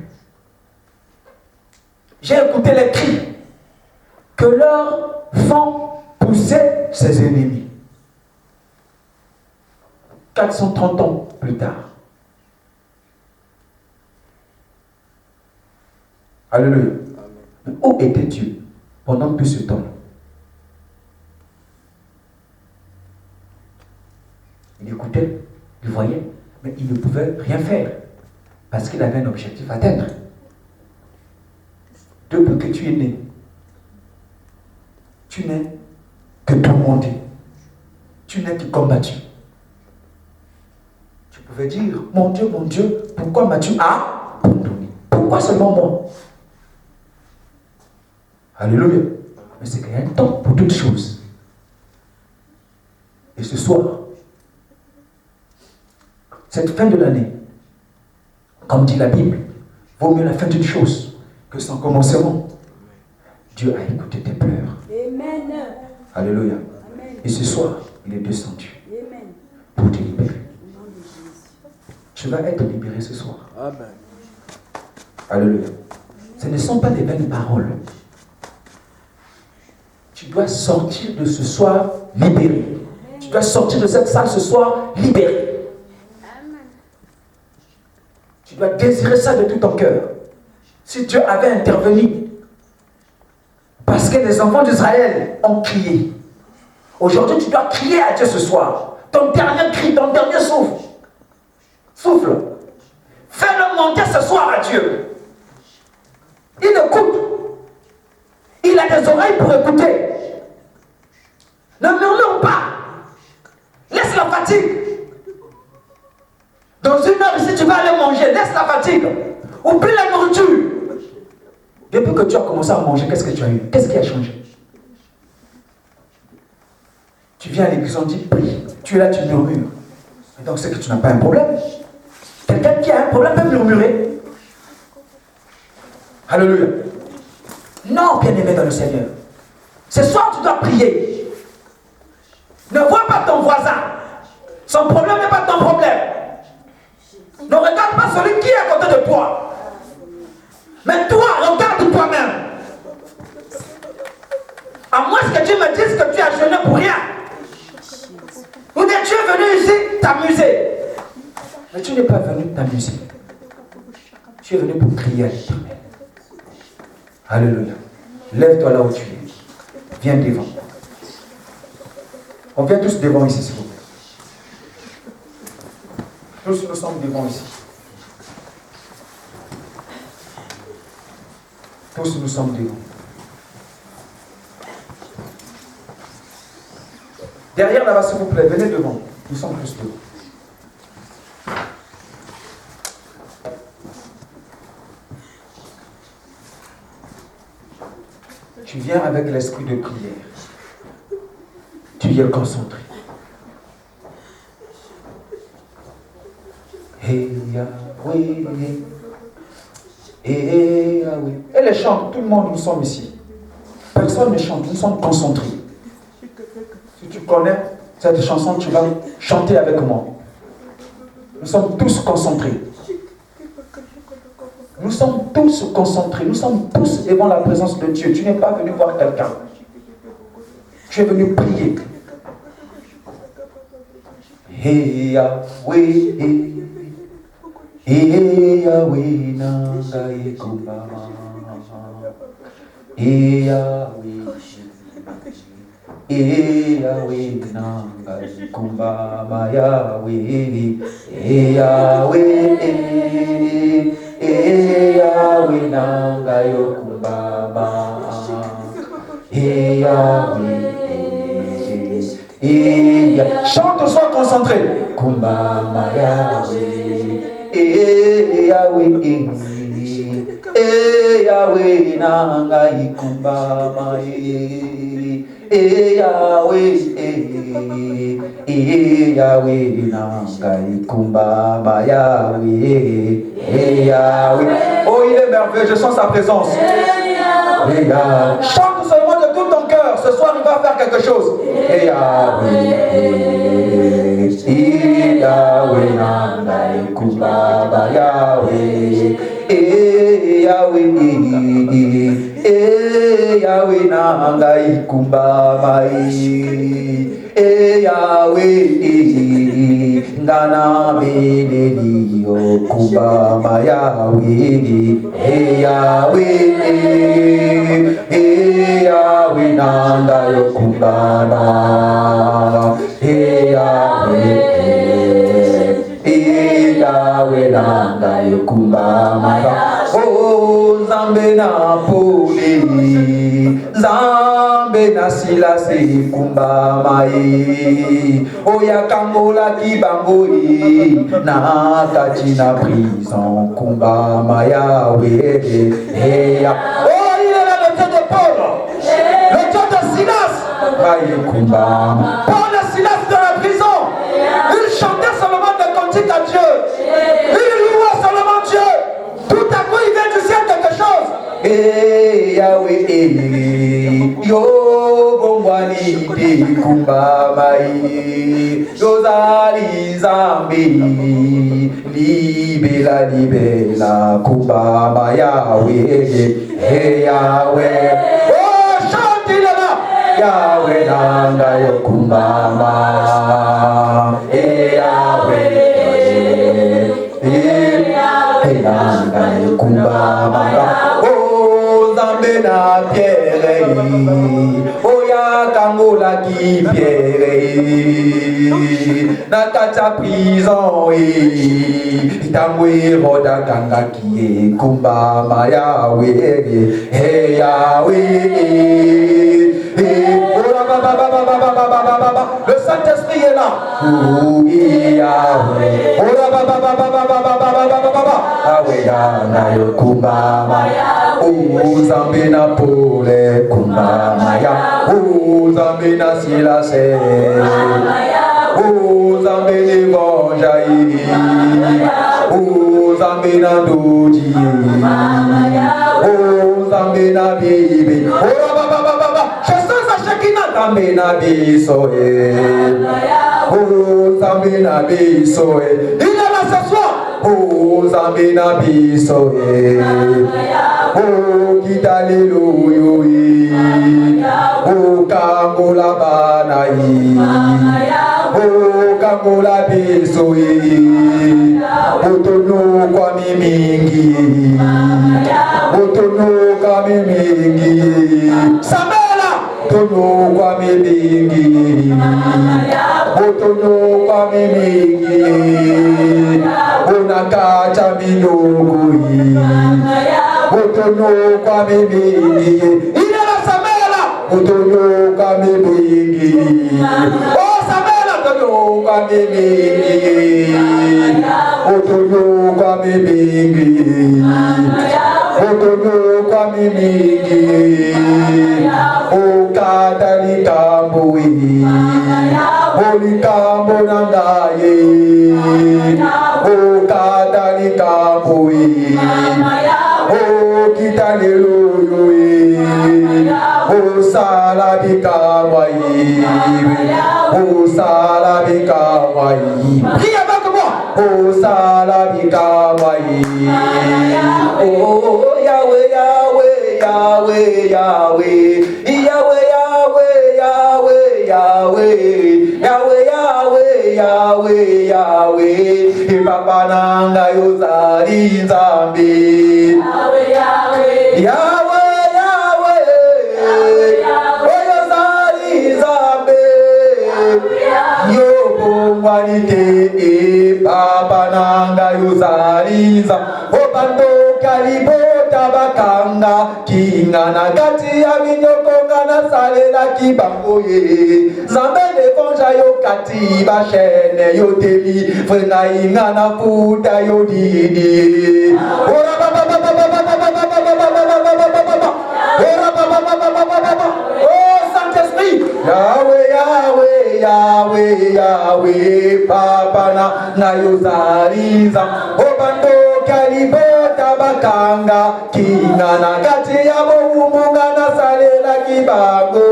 [SPEAKER 1] J'ai écouté les cris que leurs font pousser ses ennemis. 430 ans plus tard. Alléluia. Mais où était Dieu pendant tout ce temps? Il écoutait, il voyait, mais il ne pouvait rien faire parce qu'il avait un objectif à atteindre. Depuis que tu es né, tu n'es que tourmenté, tu n'es que combattu. Tu pouvais dire, mon Dieu, pourquoi m'as-tu abandonné? Pourquoi seulement moi? Alléluia. Mais c'est qu'il y a un temps pour toutes choses. Et ce soir, cette fin de l'année, comme dit la Bible, vaut mieux la fin d'une chose que son commencement. Dieu a écouté tes pleurs.
[SPEAKER 3] Amen.
[SPEAKER 1] Alléluia.
[SPEAKER 3] Amen.
[SPEAKER 1] Et ce soir, il est descendu
[SPEAKER 3] Amen.
[SPEAKER 1] pour te libérer. Tu vas être libéré ce soir.
[SPEAKER 2] Amen.
[SPEAKER 1] Alléluia. Ce ne sont pas des vaines paroles. Tu dois sortir de ce soir libéré. Tu dois sortir de cette salle ce soir libéré. Tu dois désirer ça de tout ton cœur. Si Dieu avait intervenu, parce que les enfants d'Israël ont crié. Aujourd'hui, tu dois crier à Dieu ce soir. Ton dernier cri, ton dernier souffle. Souffle. Fais-le monter ce soir à Dieu. Il écoute. Il a des oreilles pour écouter. Ne murmure pas. Laisse la fatigue. Dans une heure ici, tu vas aller manger. Laisse la fatigue. Oublie la nourriture. Depuis que tu as commencé à manger, qu'est-ce que tu as eu? Qu'est-ce qui a changé? Tu viens à l'église, on dit prie. Tu es là, tu murmures. Et donc c'est que tu n'as pas un problème. Quelqu'un qui a un problème peut murmurer. Alléluia. Non, bien-aimé dans le Seigneur. Ce soir, tu dois prier. Ne vois pas ton voisin. Son problème n'est pas ton problème. Ne regarde pas celui qui est à côté de toi. Mais toi, regarde toi-même. À moins que tu me dises que tu as jeûné pour rien. Ou bien tu es venu ici t'amuser. Mais tu n'es pas venu t'amuser. Tu es venu pour crier à l'Éternel. Alléluia. Lève-toi là où tu es. Viens devant. On vient tous devant ici, s'il vous plaît. Tous nous sommes devant ici. Tous nous sommes devant. Derrière là-bas, s'il vous plaît, venez devant. Nous sommes tous devant. Tu viens avec l'esprit de prière. Tu prière concentrée. Et Yahweh, et Yahweh. Et les chants, tout le monde, nous sommes ici. Personne ne chante, nous sommes concentrés. Si tu connais cette chanson, tu vas chanter avec moi. Nous sommes tous concentrés. Nous sommes tous concentrés. Nous sommes tous devant la présence de Dieu. Tu n'es pas venu voir quelqu'un. Tu es venu prier. Hey Yahweh, hey Yahweh, nanga ekumbama. Hey Yahweh, hey Yahweh, nanga ekumbama. Yahweh, hey Yahweh, hey Yahweh, nanga ekumbama. Hey Yahweh. Chante, sois concentré. Kumbama Yahweh, Yahweh, Yahweh, nanga ikumbama Yahweh, Yahweh, nanga ikumbama Yahweh, Yahweh. Oh, il est merveilleux, je sens sa présence. Chante seulement de tout ton cœur. Ce soir, il va faire quelque chose. Yahweh, Yahweh, nanga ikumbama Yahweh, Yahweh, Yahweh, nanga ikumbama Yahweh, ngana belelio kumbama Yahweh, Yahweh, Yahweh, nanga yokumbama Yahweh, Yahweh, nanga yokumbama. Oh, Nzambe na pole, Nzambe na silase kumbama oya kangola kibango na kati na prison kumbama Yahweh. Oh, il est là le Dieu de Paul, le Dieu de Silas. Kumbama. Paul et Silas dans la prison, ils chantaient seulement des cantiques à Dieu. Ils louaient seulement Dieu. Tout à coup, il vient du ciel quelque chose. Yahweh, yo bongwani di kumbama yozali zambi libela libela kumbama Yahweh, Yahweh. Oh, chante là, Yahweh nanga yo kumbama Yahweh, nanga yo kumbama. Nzambe na pierre, oya kangola ki pierre, na kata prison itangwe roda kanga ki kumbama Yahweh, Yahweh. Le Saint-Esprit est là. Yahweh. Nzambe na pole kumbama ya, Nzambe na silase, Nzambe na vanjaili, Nzambe na doji, Nzambe na bibi. Je sens sa chakina Nzambe na bisoe, Nzambe na bisoe. Il est là ce soir. Nzambe na bisoe. Oh, Kitaleluya, oh, Kangola Banai, oh, Kangola Bisoi, oh, Tono Kwami Mingi, oh, Tono Kwami Mingi, Samela, Tono Kwami Mingi, oh, Tono Kwami Mingi, oh, Nakacha Minogui. Otono kwa mibingi, ina la Samela. Otono kwa mibingi, oh Samela. Otono kwa mibingi, Otono kwa mibingi, Otono kwa mibingi, Okatali tambui. Olikambo nangaye Okatalikambo Okitaleluyo Osalabikamwaye Osalabikamwaye. Prie avec moi. Osalabikamwaye. Oh Yahweh, Yahweh, Yahweh, Yahweh, Yahweh, Yahweh, Yahweh, Yahweh, Yahweh, Yahweh, Yahweh, Papa nanga yozali Nzambe. Yahweh, Yahweh, Yahweh, Yahweh, yozali Nzambe. Yo bongwanite, Papa nanga yozali Nzambe. Obando kalibota bakanga kingana gati ya minyokonga na salela kibangoye Zambe nekonja yo kati bashene yo teli frenga ingana futa yo didi ora baba baba baba baba baba ora baba baba baba oh Saint-Esprit Yahweh Yahweh Yahweh Yahweh Papa na yo zariza obando kalibota bakanga kingana kati ya bohumunga na salela kibango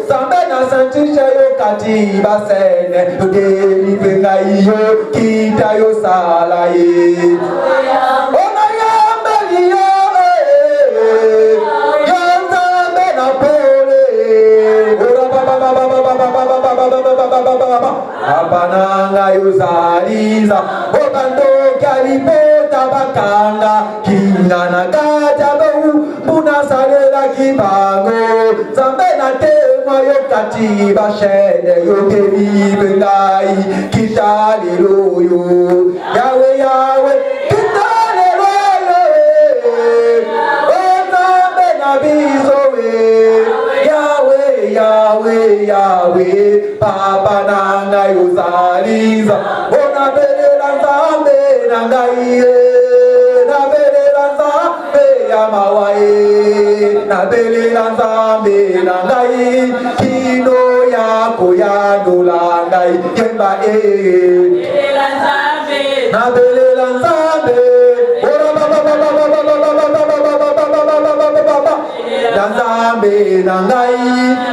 [SPEAKER 1] Zambe na santisha yo kati basene delive ngaiyo kita yo salaye ona yambeli yo Zambe na pole ora baba baba baba baba baba abananga yo zaliza obando kalibota bakanga kingana kata bahu muna salela kibango Zambe na tema yo kati bashene yo kelibe ngai kitaleluyo Yahweh Yahweh kitaleluyo Zambe na bizowe Yahweh Yahweh Yahweh Papa nanga yo zaliza ona belela Nzambe nangai nabelela Nzambe nangai kino yako yandula ngai yemba nabelela Nzambe ora baba baba baba baba Nzambe nangai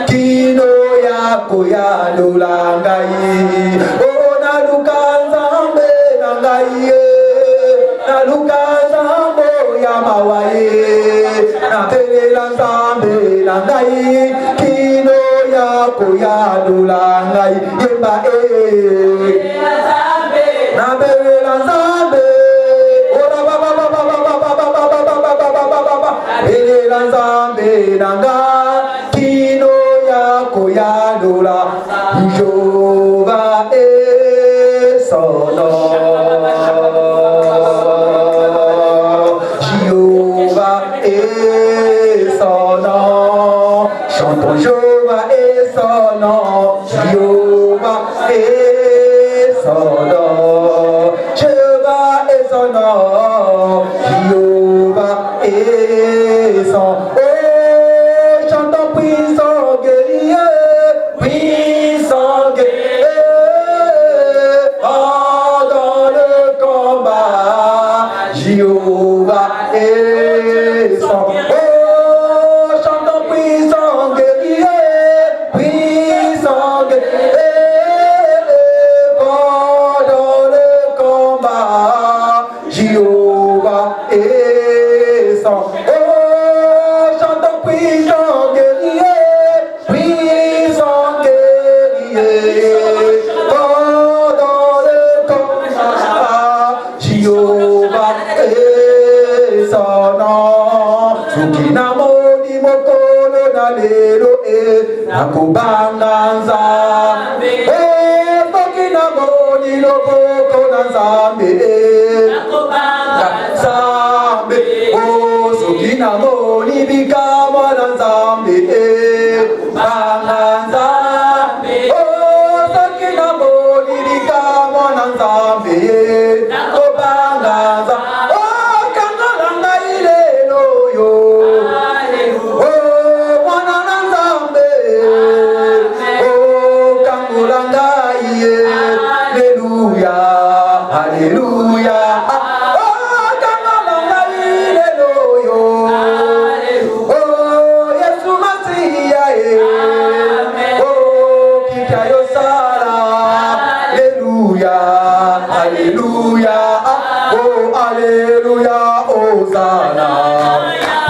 [SPEAKER 1] kino yako yandula ngai ona luka Nzambe nangai naluka Nzambe ya mawaye nabelela Nzambe nangai kino yako yandula ngai yemba nabelela Nzambe ora baba baba baba belela Nzambe nangai kino yako yandula Jehova son nom chantons Jéhovah et son nom, Jéhovah et son nom, Jéhovah et son nom, Jéhovah et son nom. Oh, chantons puissant guerrier, puissant guerrier, pendant le combat, Jéhovah et son nom. Nakubanga Nzambe Bokina moni loboko na Nzambe Nakubanga Nzambe Sokina moni bikama na Nzambe Nakubanga Nzambe Sokina moni bikama na Nzambe Nakubanga Nzambe Kangolanga ilelo yo Kangolanga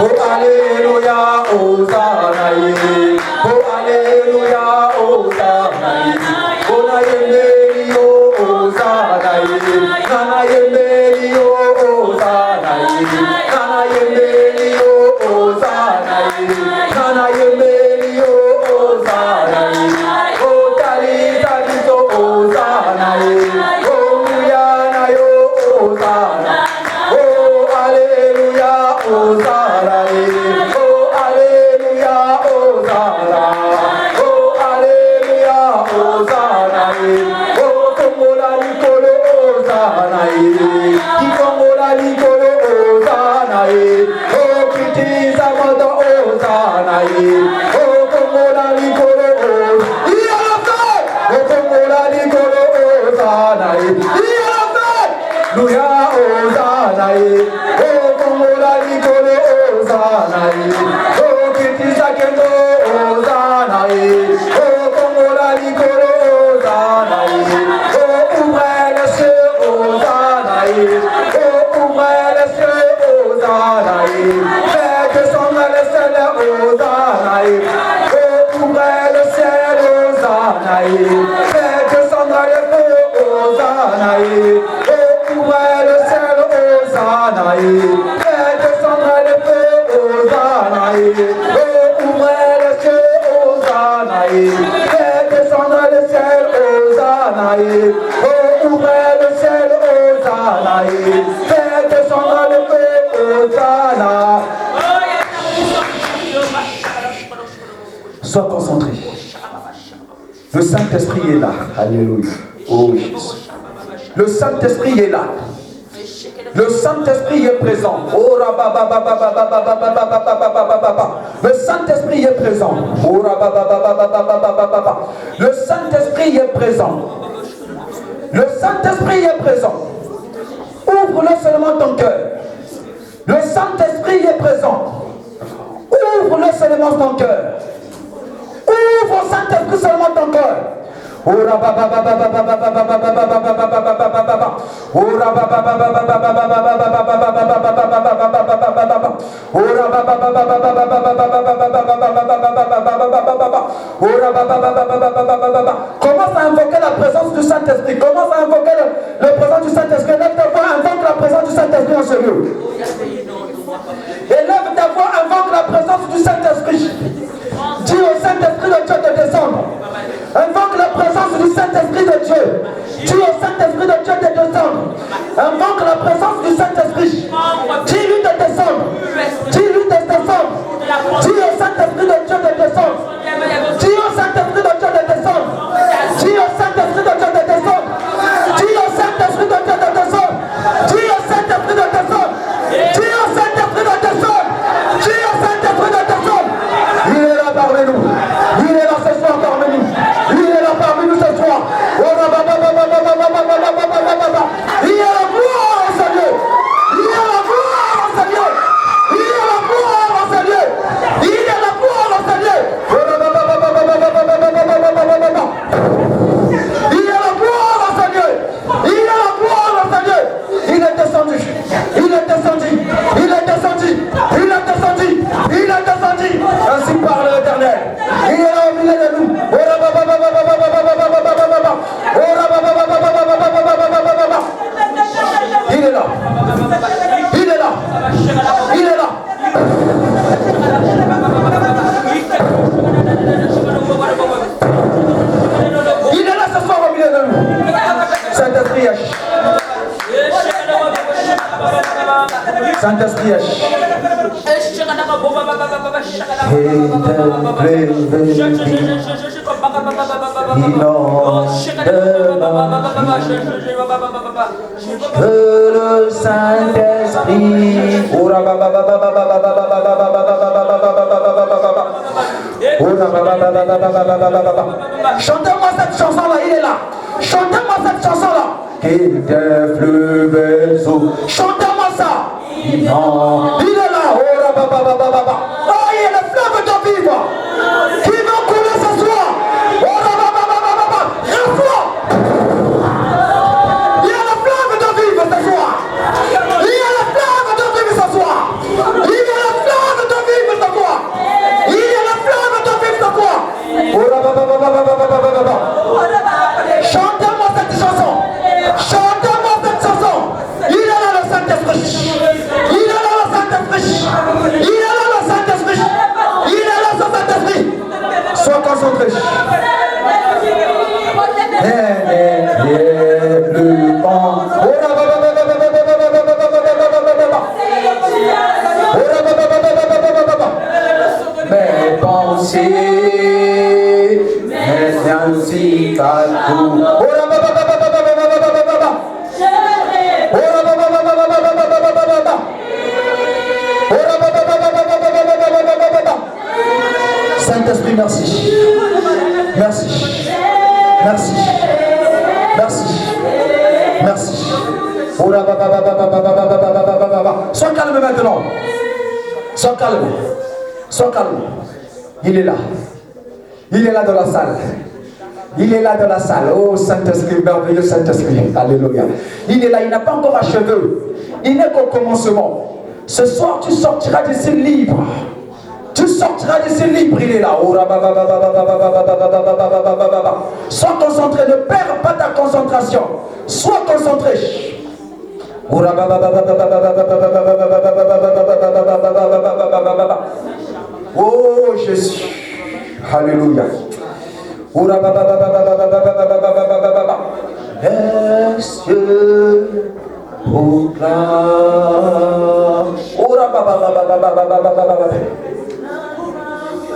[SPEAKER 1] Oh Alléluia, Hosanna. Oh Alléluia, Hosanna. Oh Nayemelio, Hosanna. Nana Yemelio, Hosanna. Nana Yemelio, Hosanna. Nana Yemelio, Hosanna. Oh Tali Talito, Hosanna. Oh Muyana yo, Hosanna. Oh Alléluia, Hosanna. Oh Alléluia, Hosanna. Oh Alléluia, Hosanna. Oh Kongola Likolo, Hosanna. Ki Kongola Likolo, Hosanna. Oh Kiti Samada, Hosanna. Oh Kongola Likolo, Hosanna. Oh Kongola Likolo, Hosanna. Luya, Hosanna. Oh Kongola Likolo, Hosanna. Oh Kiti Sakendo, Hosanna. Oh Kongola Likolo, Hosanna. Oh ouvrez les cieux, Hosanna. Oh ouvrez les cieux, Hosanna. Faites descendre les ciels, Hosanna. Oh ouvrez le ciel, Hosanna. Faites descendre les feux, Hosanna. Oh ouvrez le ciel, Hosanna. Faites descendre les feux, Hosanna. Oh ouvrez le ciel, Hosanna. Faites descendre le ciel, Hosanna. Oh ouvrez le ciel, Hosanna. Faites descendre le feu, Hosanna. Sois concentré. Le Saint-Esprit est là. Alléluia. Oh Jésus. Le Saint-Esprit est là. Le Saint-Esprit est présent. Oh le Saint-Esprit est présent. Oh le Saint-Esprit est présent. Le Saint-Esprit est présent. Ouvre-le seulement ton cœur. Le Saint-Esprit est présent. Ouvre-le seulement ton cœur. Ouvre au Saint-Esprit seulement ton cœur. Commence à invoquer la présence du Saint-Esprit. Commence à invoquer la présence du Saint-Esprit. Lève ta voix, invoque la présence du Saint-Esprit en ce lieu. Élève ta voix, invoque la présence du Saint-Esprit. Dis au Saint-Esprit de Dieu de descendre. Invoque la présence du Saint-Esprit de Dieu. Dis au Saint-Esprit de Dieu de descendre. Invoque la présence du Saint-Esprit. Dis-lui de descendre. Dis-lui de descendre. Dis au Saint-Esprit de Dieu de descendre. Dis au Saint-Esprit de Dieu de descendre. Dis au Saint-Esprit de Dieu de descendre. Dis au Saint-Esprit de Dieu de descendre. Dis au Saint-Esprit de descendre. Dis au Saint-Esprit de descendre. Dis au Saint-Esprit de descendre. Il est là parmi nous. Il est là ce soir parmi nous. Il est là parmi nous ce soir. Il y a la gloire au Seigneur. Il y a la gloire au Seigneur. Il y a la gloire au Seigneur. Il y a la gloire au Seigneur. Il y a la gloire au Seigneur. Il y a la gloire au Seigneur. Il est descendu. Il est descendu. Il est descendu. Il est descendu. Il est descendu. Ainsi parle l'Éternel. Il est là au milieu de nous. Il est là. Il est là. Il est là. Il est là ce soir au milieu de nous. Saint-Esprit agit. Saint-Esprit agit. Que le Saint-Esprit chantez-moi cette chanson-là, il est là. Chantez-moi cette chanson-là. Qu'il des fleuves eaux. Chantez-moi ça. Non. Il est là. Oh, il y a le fleuve de vivre qui va couler ce soir. Reçois. Il y a le fleuve de vivre ce soir. Il y a le fleuve de vivre ce soir. Il y a le fleuve commencé, mais ainsi qu'à tout. Saint-Esprit, merci. Merci. Merci. Merci. Merci. Sois calme maintenant. Sois calme. Sois calme. Il est là. Il est là dans la salle. Il est là dans la salle. Oh Saint-Esprit, merveilleux Saint-Esprit. Alléluia. Il est là, il n'a pas encore achevé. Il n'est qu'au commencement. Ce soir, tu sortiras de ses livres. Tu sortiras de ses livres, il est là. Sois concentré, ne perds pas ta concentration. Sois concentré. Oh Jésus. Alléluia. Les cieux proclament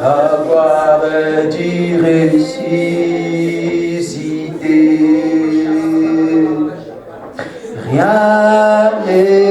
[SPEAKER 1] la gloire du ressuscité. Rien n'est